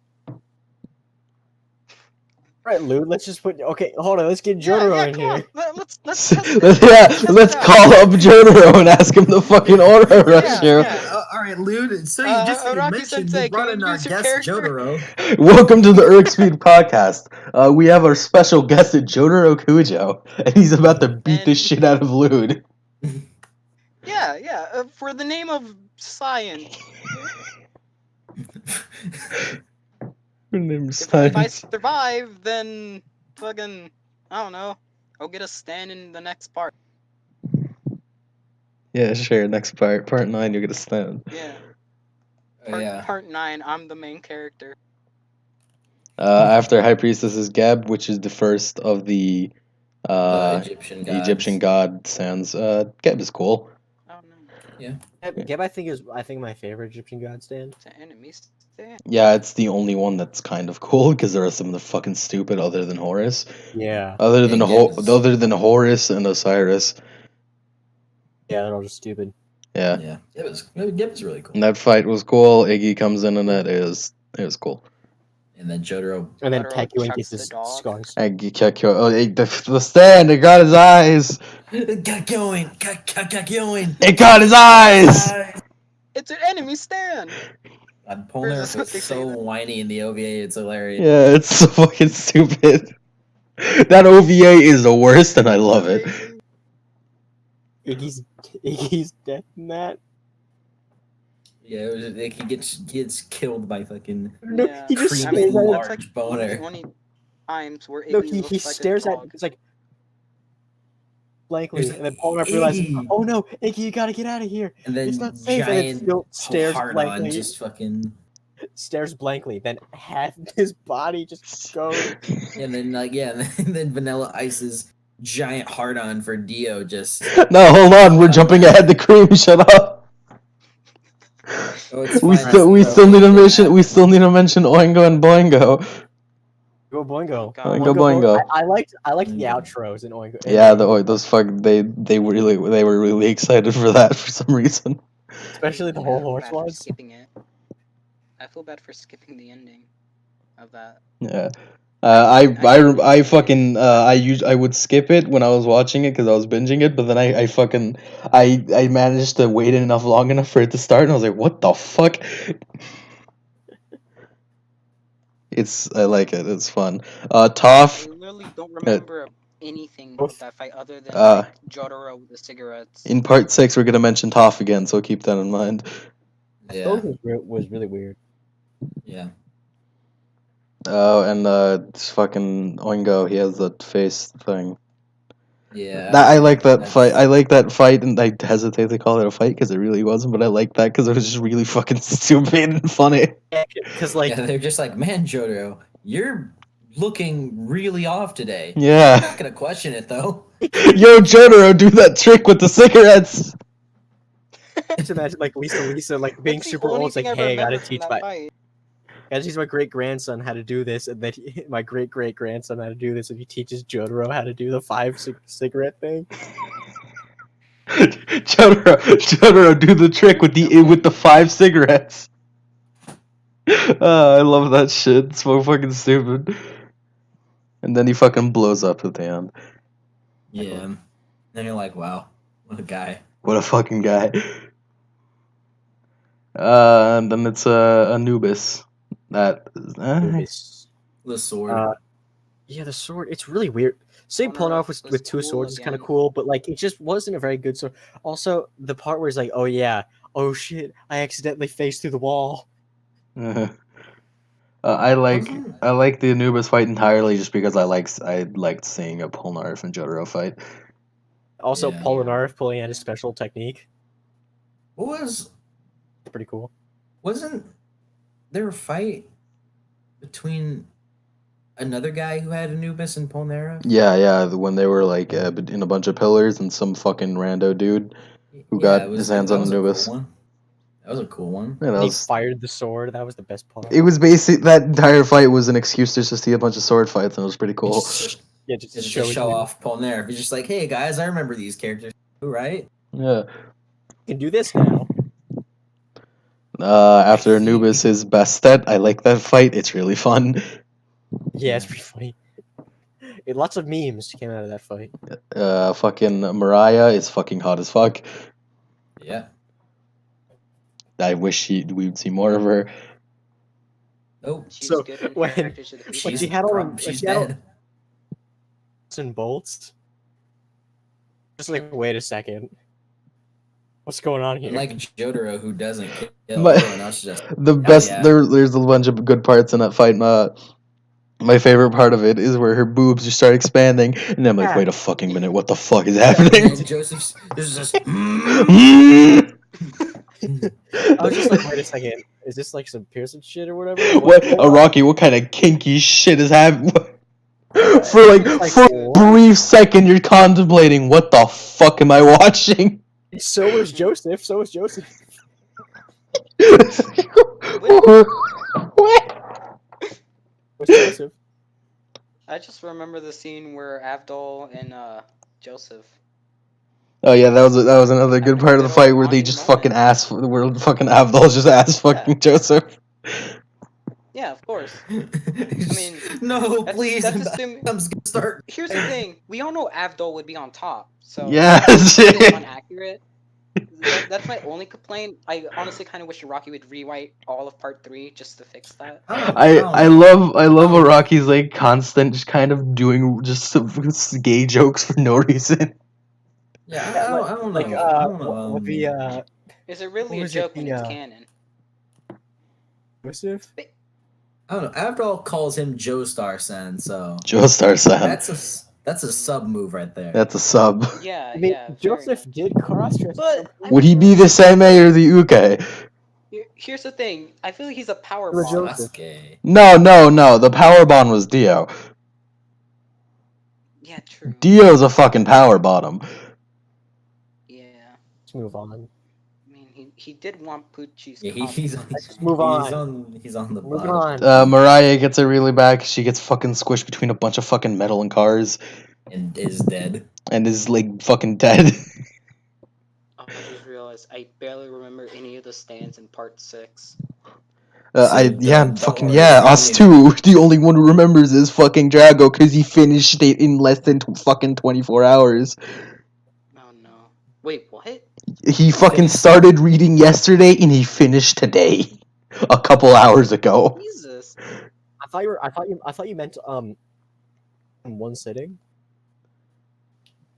right, Lou, let's just put hold on, let's get Jotaro in here. Let's Let's call up Jotaro and ask him to fucking aura rush you. Alright, Lude, so you just mentioned we brought in our guest Jotaro. Welcome to the URGSpeaks podcast. We have our special guest, Jotaro Kujo, and he's about to beat the shit out of Lude. Yeah, for the name of science. If I survive, then fucking, I don't know, I'll get a stand in the next part. Yeah, sure. Next part 9, you'll get a stand. Yeah. Yeah. Part 9, I'm the main character. After High Priestess is Geb, which is the first of the Egyptian god stands. Geb is cool. I don't know. Yeah. Geb, I think my favorite Egyptian god stand. It's an enemy stand. Yeah, it's the only one that's kind of cool because the rest of them are fucking stupid. Other than Horus. Yeah. Other than Horus and Osiris. Yeah, they're all just stupid. Yeah. Geb was really cool. And that fight was cool. Iggy comes in and it was cool. And then Jotaro. And then Kakyoin gets his scars. The stand, it got his eyes. Kakyoin. It got his eyes. It's an enemy stand. Polnareff is so whiny in the OVA, it's hilarious. Yeah, it's so fucking stupid. That OVA is the worst, and I love it. Iggy's death in that. Yeah, it was like he gets killed by fucking He just creamy large boner. times where No, Iggy he looks like a stares at dog. it's like blankly, He's and like, then Polnareff realizes, "Iggy!" oh no, Iggy, you gotta get out of here. And It's then not safe. And then still stares hard blankly. on just fucking. Stares blankly. Then half his body just goes. And then and then Vanilla Ice's giant hard on for Dio just. No, hold on. We're jumping ahead to Cream. Shut up. Oh, it's We fine. still need to mention Oingo and Boingo. Go Boingo. God. Oingo Boingo. I liked the Boingo. outros in Oingo. Yeah, those they were really excited for that for some reason. Especially the Yeah, whole I feel horse bad for ones. skipping it. I feel bad for skipping the ending of that. Yeah. I I would skip it when I was watching it because I was binging it, but then I managed to wait long enough for it to start, and I was like, what the fuck? I like it. It's fun. Toph. I literally don't remember anything of that fight other than Jotaro with the cigarettes. In part 6, we're gonna mention Toph again, so keep that in mind. Yeah. Was really weird. Yeah. Oh, and fucking Oingo, he has that face thing. Yeah. I like that fight. I like that fight, and I hesitate to call it a fight because it really wasn't. But I like that because it was just really fucking stupid and funny. Because they're just like, man, Jotaro, you're looking really off today. Yeah. I'm not gonna question it though. Yo, Jotaro, do that trick with the cigarettes. Just imagine like Lisa like being super old. It's like, hey, I gotta teach my great grandson how to do this, and then my great grandson how to do this, and he teaches Jotaro how to do the 5 cigarette thing. Jotaro, do the trick with the 5 cigarettes. I love that shit. It's so fucking stupid. And then he fucking blows up at the end. Yeah. Then you're like, wow, what a guy. What a fucking guy. And then it's Anubis. Anubis. The sword. Yeah, the sword. It's really weird. Seeing Polnareff with 2 swords is kind of cool, but like it just wasn't a very good sword. Also, the part where he's like, "Oh yeah, oh shit, I accidentally faced through the wall." I like the Anubis fight entirely just because I liked seeing a Polnareff and Jotaro fight. Also, Polnareff pulling out his special technique. What was pretty cool? Wasn't there a fight between another guy who had Anubis and Polnareff? Yeah, when they were like in a bunch of pillars and some fucking rando dude who got his hands on Anubis. Cool one. That was a cool one. Yeah, he fired the sword. That was the best part. It was basically that entire fight was an excuse to just see a bunch of sword fights, and it was pretty cool. Just show off Polnareff. He's just like, hey guys, I remember these characters, right? Yeah. You can do this now. After Anubis is best stat, I like that fight. It's really fun. Yeah, it's pretty funny. Lots of memes came out of that fight. Fucking Mariah is fucking hot as fuck. Yeah. I wish we'd see more of her. Oh, so when she had all she's dead. And bolts. Just like, wait a second. What's going on here? Like Jotaro, who doesn't kill But everyone else, just the best. There's a bunch of good parts in that fight. My favorite part of it is where her boobs just start expanding, and I'm like, wait a fucking minute, what the fuck is happening? Joseph's this is just. I was just like, wait a second, is this like some Pearson shit or whatever? What Rocky? What kind of kinky shit is happening? For a brief second, you're contemplating, what the fuck am I watching? So was Joseph. What? What's Joseph? I just remember the scene where Avdol and Joseph. Oh yeah, that was another good part of the fight where they just fucking where fucking Avdol just ass fucking Joseph. Yeah, of course. I mean, no, please. I'm gonna start. Here's the thing: we all know Avdol would be on top, so yes, inaccurate. That's my only complaint. I honestly kind of wish Rocky would rewrite all of Part 3 just to fix that. I love Araki's like constant just kind of doing just gay jokes for no reason. Yeah, I don't know. Like Is it really a joke when it's canon? Joseph? I don't know. Avdol calls him Joestar-san, so Joestar-san. That's a sub move right there. That's a sub. Yeah, I mean, yeah. Joseph did cross-dress. But would he be the Seimei or the Uke? Here's the thing. I feel like he's a power The bond. Joseph. No. The power bond was Dio. Yeah, true. Dio's a fucking power bottom. Yeah. Let's move on. I mean, he did want Pucci's. Yeah, Let's move on. He's on the Moving bottom. on. Mariah gets it really bad 'cause she gets fucking squished between a bunch of fucking metal and cars. And is dead. And is like fucking dead. I just realized I barely remember any of the stands in part 6. Us too. The only one who remembers is fucking Drago because he finished it in less than fucking 24 hours. Oh no. Wait, what? He fucking started reading yesterday and he finished today. A couple hours ago. Jesus. I thought you meant in one sitting.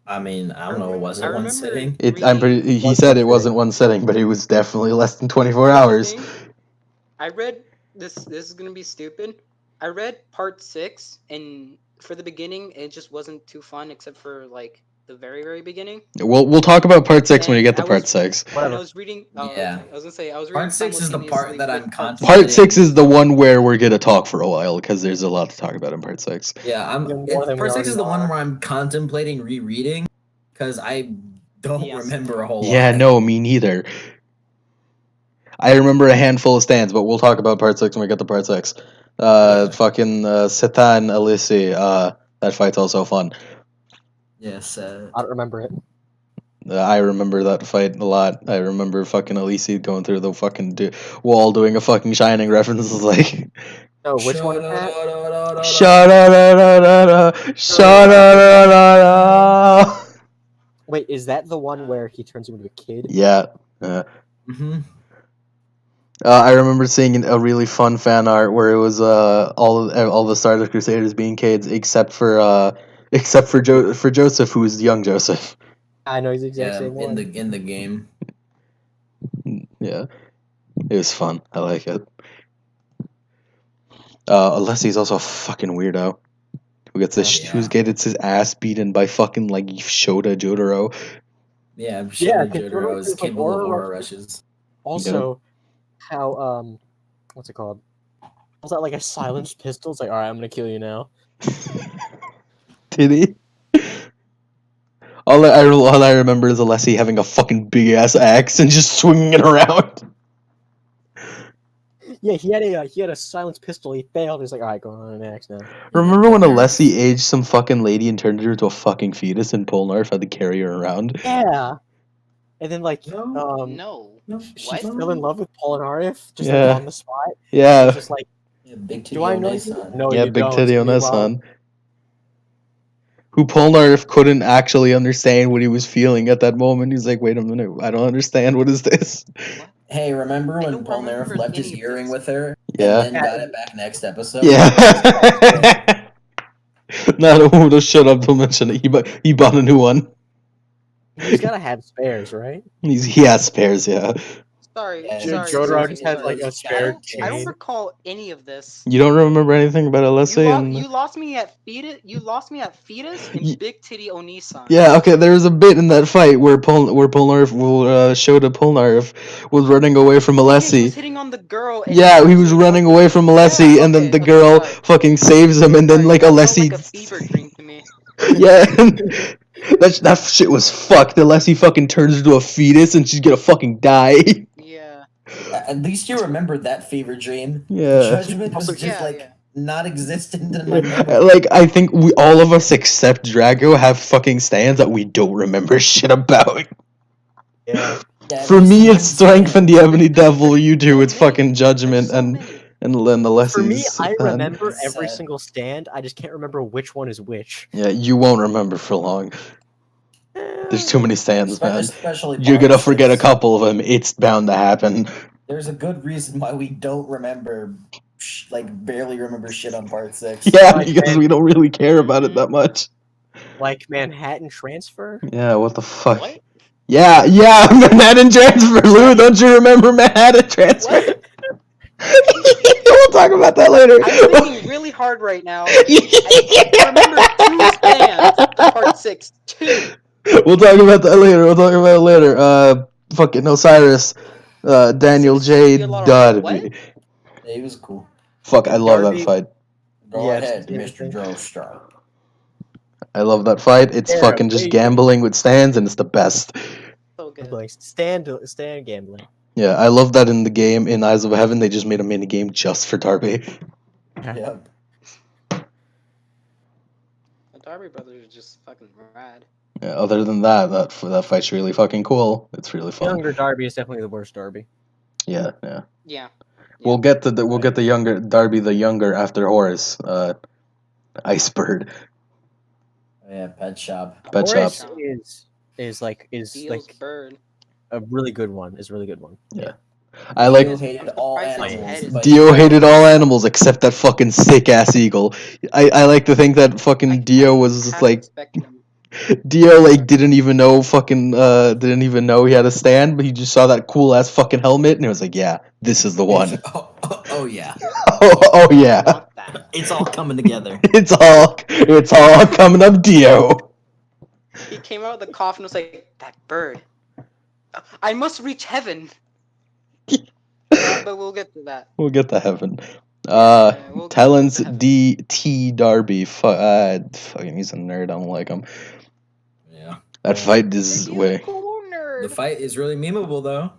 I mean, I don't know. Was it one sitting? He said it wasn't one sitting, but it was definitely less than 24 hours. I read this. This is gonna be stupid. I read part 6, and for the beginning, it just wasn't too fun, except for like the very beginning. We'll talk about part 6 when you get to part 6. When I was reading. Yeah. Okay. I was gonna say I was reading. Part 6 is the part that I'm contemplating. Part 6 is the one where we're gonna talk for a while because there's a lot to talk about in part 6. Yeah, part 6 is the one where I'm contemplating rereading because I don't remember a whole lot. Yeah, no, me neither. I remember a handful of stands, but we'll talk about part 6 when we get to part 6. Fucking Seta and Elise, that fight's also fun. Yes. I don't remember it. I remember that fight a lot. I remember fucking Elise going through the fucking wall doing a fucking Shining reference. Like, no, which one is that? Wait, is that the one where he turns into a kid? Yeah. I remember seeing a really fun fan art where it was all the Stardust Crusaders being kids except for Joseph, who's young Joseph. I know he's the exact same one. In the game. Yeah, it was fun. I like it. Alessi's also a fucking weirdo. Who gets his ass beaten by fucking like Shota Jotaro. Yeah, Shota Jotaro is capable of aura rushes. Also, how what's it called? Was that like a silenced pistol? It's like, all right, I'm gonna kill you now. Did he? All I remember is Alessi having a fucking big ass axe and just swinging it around. Yeah, he had a silenced pistol. He failed. He's like, all right, going on an axe now. Remember when Alessi aged some fucking lady and turned her into a fucking fetus, and Polnareff had to carry her around? Yeah. And then like she fell in love with Polnareff just like, on the spot. Yeah. Just like, big titty do I know on you? son. No, yeah, you big don't. titty on that son. Who Polnareff couldn't actually understand what he was feeling at that moment. He's like, wait a minute, I don't understand. What is this? Hey, remember when Polnareff left his earring with her? Yeah. And then got it back next episode? Yeah. No, shut up, don't mention it. He bought a new one. He's gotta have spares, right? He has spares, yeah. Sorry. Jotaro just has like a spare chain. I don't recall any of this. You don't remember anything about Alessi? You lost me at fetus. You lost me at fetus and big titty Onisan. Yeah, okay. There was a bit in that fight where Polnareff showed that Polnareff was running away from Alessi. He was hitting on the girl. Yeah, he was running away from Alessi, and then the girl fucking saves him, and then like Alessi. Like a fever dream to me. Yeah. That shit was fucked. Alessi fucking turns into a fetus, and she's gonna fucking die. Yeah. At least you remember that fever dream. Yeah. Judgment was just not existent in my memory. Like, I think all of us except Drago have fucking stands that we don't remember shit about. Yeah. For me, it's Strength and the Ebony Devil. You do, it's fucking Judgment and Alessi's. For me, I remember every single stand. I just can't remember which one is which. Yeah, you won't remember for long. There's too many stands, man. Especially you're gonna forget a couple of them. It's bound to happen. There's a good reason why we don't remember, barely remember shit on part 6. Yeah, because we don't really care about it that much. Like Manhattan Transfer? Yeah, what the fuck? What? Yeah, Manhattan Transfer, Lou. Don't you remember Manhattan Transfer? What talk about that later. I'm thinking really hard right now. I remember 2 stands in part 6. 2. We'll talk about that later. Fucking Osiris, Daniel J. Darby. Yeah, he was cool. Fuck, I love that fight. Go ahead, Mr. Joestar. I love that fight. It's fucking just gambling with stands, and it's the best. So good. Stand gambling. Yeah, I love that in the game, in Eyes of Heaven, they just made a mini game just for Darby. Yep. The Darby brothers are just fucking rad. Yeah, other than that, that fight's really fucking cool. It's really fun. Younger Darby is definitely the worst Darby. Yeah. We'll get the younger Darby the younger after Horus. Icebird. Yeah, Pet Shop. Horus is Deal's like bird. a really good one. Is a really good one. Yeah. I like Dio hated all animals. Dio hated all animals except that fucking sick ass eagle. I like to think that fucking Dio was just like Dio like didn't even know he had a stand, but he just saw that cool ass fucking helmet and it was like, yeah, this is the one. Oh yeah. oh yeah. It's all coming together. It's all coming up, Dio. He came out of the coffin and was like, that bird. I must reach heaven. But we'll get to that. We'll get to heaven. We'll Talon's D.T. Darby. Fucking, he's a nerd. I don't like him. Yeah. That fight is way. Cool nerd. The fight is really memeable though.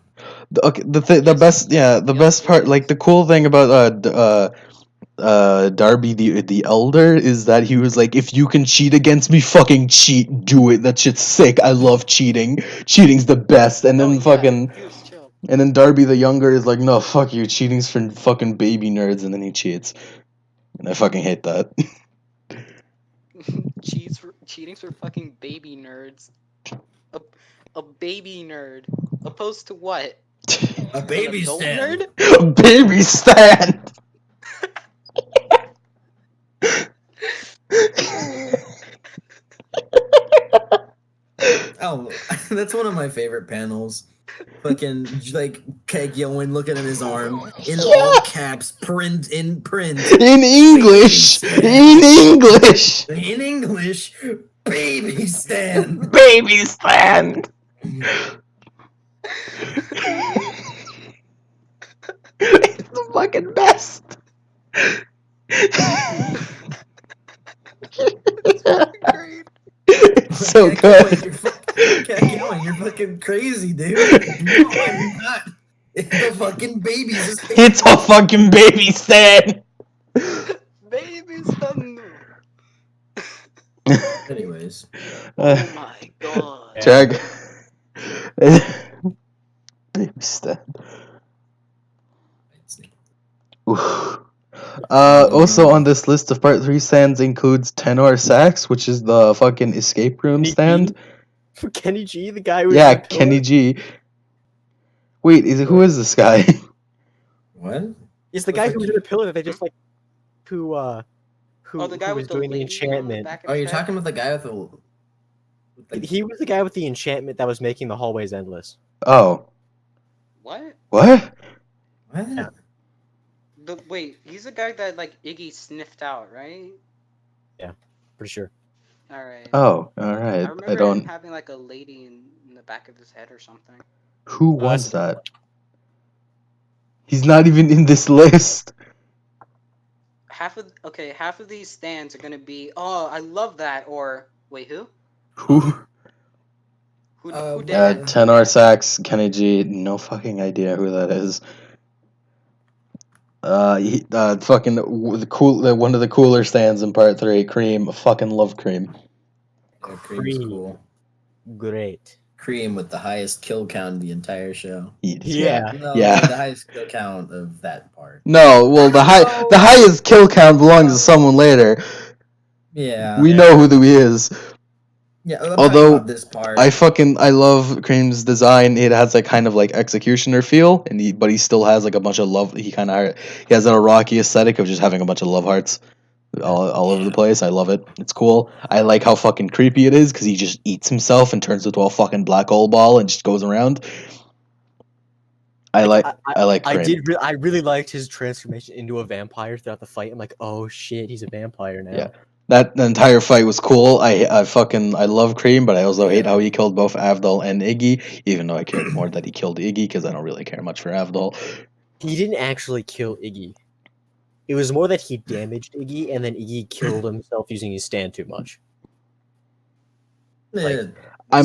The best part, like the cool thing about Darby the Elder is that he was like, if you can cheat against me, fucking cheat, do it. That shit's sick. I love cheating. Cheating's the best. And then and then Darby the Younger is like, no, fuck you. Cheating's for fucking baby nerds, and then he cheats. And I fucking hate that. Cheating's for fucking baby nerds. A baby nerd. Opposed to what? A baby stand. Nerd? A baby stand. Oh, that's one of my favorite panels. Fucking like Kegyoin looking at his arm in all caps, print in English. In English. Baby stand. Baby stand. It's the fucking best. It's fucking great. It's so good. You're fucking crazy, dude. No, I'm not. It's the fucking babies. It's a fucking baby stand. Baby stand. Anyways. Oh my god. Jag. Baby stand. Oof. Also on this list of part 3 stands includes Tenor Sax, which is the fucking escape room stand. Kenny G, the guy who Kenny G. Wait, who is this guy? What? It's the guy who was in a pillar that they just like who the guy who with was the doing the lady enchantment. Oh, you're talking about the guy with the He was the guy with the enchantment that was making the hallways endless. Oh. What? What? What? Wait, he's the guy that like Iggy sniffed out, right? Yeah, pretty sure. Alright. Oh, alright. I remember him having like a lady in the back of his head or something. Who was that? He's not even in this list. Half of these stands are gonna be, oh, I love that, or wait, who? Who Who did it? Tenor Sax, Kenny G, no fucking idea who that is. Fucking one of the cooler stands in part 3, Cream. Fucking love Cream. Yeah, Cream's cool. Great. Cream with the highest kill count in the entire show. Yeah. No, Yeah. The highest kill count of that part. No, well the highest kill count belongs to someone later. Yeah. We know who he is. Yeah, I'm although about this part. I love Cream's design. It has like kind of like executioner feel, but he still has like a bunch of love. He has that Rocky aesthetic of just having a bunch of love hearts all over the place. I love it. It's cool. I like how fucking creepy it is because he just eats himself and turns into a fucking black hole ball and just goes around. I like Cream. I really liked his transformation into a vampire throughout the fight. I'm like, oh shit, he's a vampire now. Yeah. That the entire fight was cool. I love Cream, but I also hate how he killed both Avdol and Iggy, even though I cared more that he killed Iggy because I don't really care much for Avdol. He didn't actually kill Iggy. It was more that he damaged Iggy, and then Iggy killed himself using his stand too much. Like, I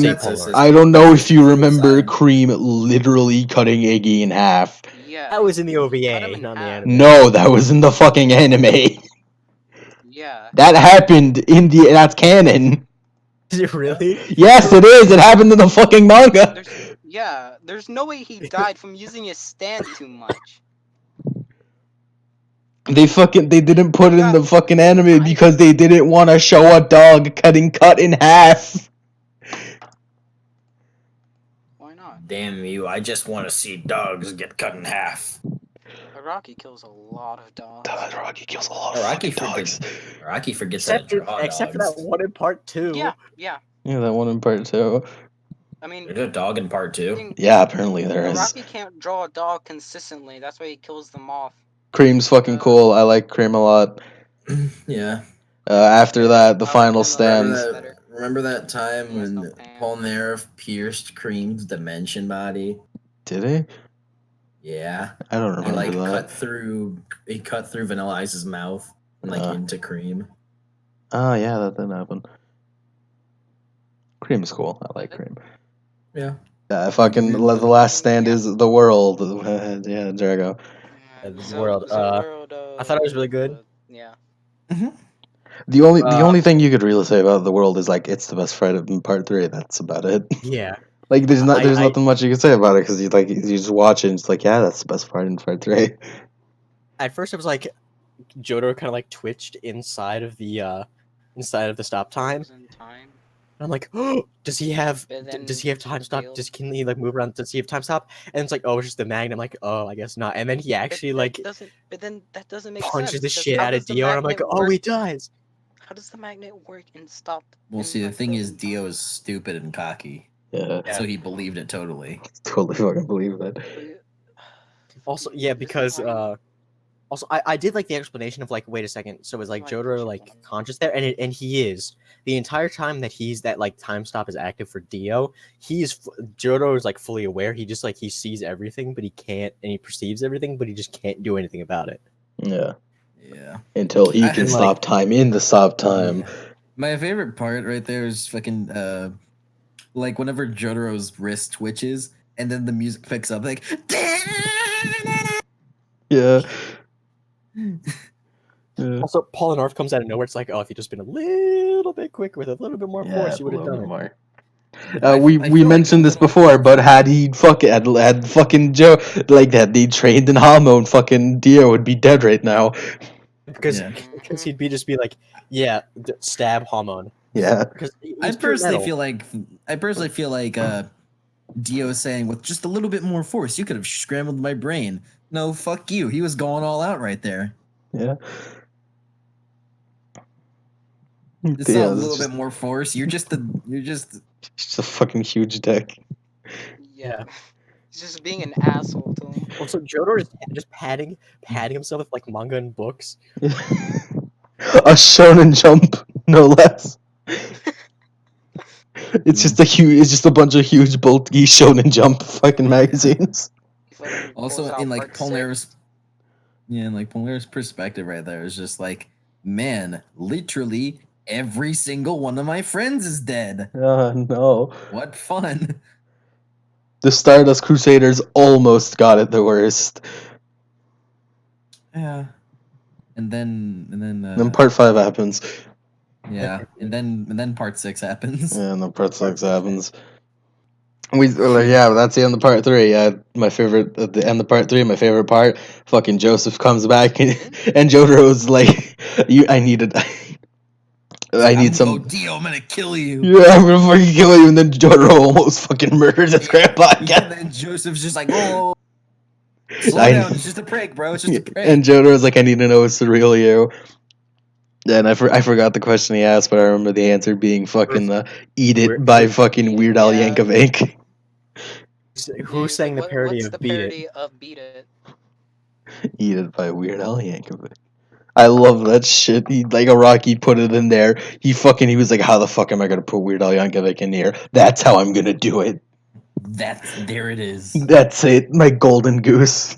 don't know if you remember Cream literally cutting Iggy in half. Yeah. That was in the OVA, not in the anime. No, that was in the fucking anime. Yeah. That happened that's canon. Is it really? Yes, it is. It happened in the fucking manga. There's no way he died from using his stand too much. They didn't put it in the fucking anime because they didn't want to show a dog getting cut in half. Why not? Damn you, I just want to see dogs get cut in half. Araki kills a lot of dogs. Araki kills a lot of fucking dogs. Araki forgets how to draw except for that one in part 2. Yeah. Yeah, that one in part 2. I mean, there's a dog in part 2. Yeah, apparently there is. Araki can't draw a dog consistently. That's why he kills them off. Cream's fucking cool. I like Cream a lot. Yeah. After that, the final stand. Remember that time when Polnareff pierced Cream's dimension body? Did he? Yeah. I don't remember that. He cut through Vanilla Ice's mouth and into Cream. Oh yeah, that didn't happen. Cream's cool. I like Cream. Yeah. Yeah, fucking the last stand is the world. Yeah, Drago. The world. I thought it was really good. Yeah. Mm-hmm. The only thing you could really say about the world is it's the best fight in part 3. That's about it. Yeah. There's nothing much you can say about it because you just watch it and it's yeah, that's the best part in part 3. At first, it was Jotaro kind of twitched inside of the stop time. And I'm like, oh, does he have time stop? Can he move around? Does he have time stop? And it's oh, it's just the magnet. I'm like, oh, I guess not. And then he actually that doesn't make punches sense, the shit out of Dio, and I'm like, oh, he does. How does the magnet work and stop? Well, see, the thing is, Dio is stupid and cocky. Yeah. So he believed it totally. Totally fucking believed it. Also, yeah, because also I did like the explanation of wait a second, so is Jotaro conscious there, and he is the entire time that time stop is active for Dio. Jotaro is fully aware. He just he sees everything, but he can't, and he perceives everything, but he just can't do anything about it. Yeah. Yeah. Until he can stop time in the stop time. Yeah. My favorite part right there is fucking whenever Jotaro's wrist twitches and then the music picks up yeah. Also, Polnareff comes out of nowhere. It's oh, if you'd just been a little bit quicker with a little bit more force, you would have done it. We mentioned this before, but had fucking Joe had he trained in Hamon, fucking Dio would be dead right now. Because he'd just be stab Hamon. Yeah. Because I personally feel like Dio is saying with just a little bit more force, you could have scrambled my brain. No, fuck you. He was going all out right there. Yeah. It's not a little bit more force. You're just a fucking huge dick. Yeah. He's just being an asshole to him. Also, Jotaro is just patting himself with manga and books. A Shonen Jump, no less. It's just a bunch of huge bulky Shonen Jump fucking magazines. Also, in Polnareff's Polnareff's perspective, right there is just man, literally every single one of my friends is dead. No. What fun. The Stardust Crusaders almost got it the worst. Yeah. And then part 5 happens. Yeah. And then part 6 happens. Yeah, and then part 6 happens. That's the end of part 3. My favorite at the end of part 3, my favorite part, fucking Joseph comes back and Jotaro's I need some. Oh, Dio, I'm gonna kill you. Yeah, I'm gonna fucking kill you, and then Jotaro almost fucking murders his grandpa again. And then Joseph's just oh, slow down, it's just a prank, bro. It's just a prank. And Jotaro's I need to know it's the real you. And I forgot the question he asked, but I remember the answer being fucking "Eat It" by fucking Weird Al Yankovic. Who sang the parody what's of the Beat It? parody of Beat It? Eat It by Weird Al Yankovic. I love that shit. He like a Rocky put it in there. He was like, how the fuck am I gonna put Weird Al Yankovic in here? That's how I'm gonna do it. There it is. That's it. My golden goose.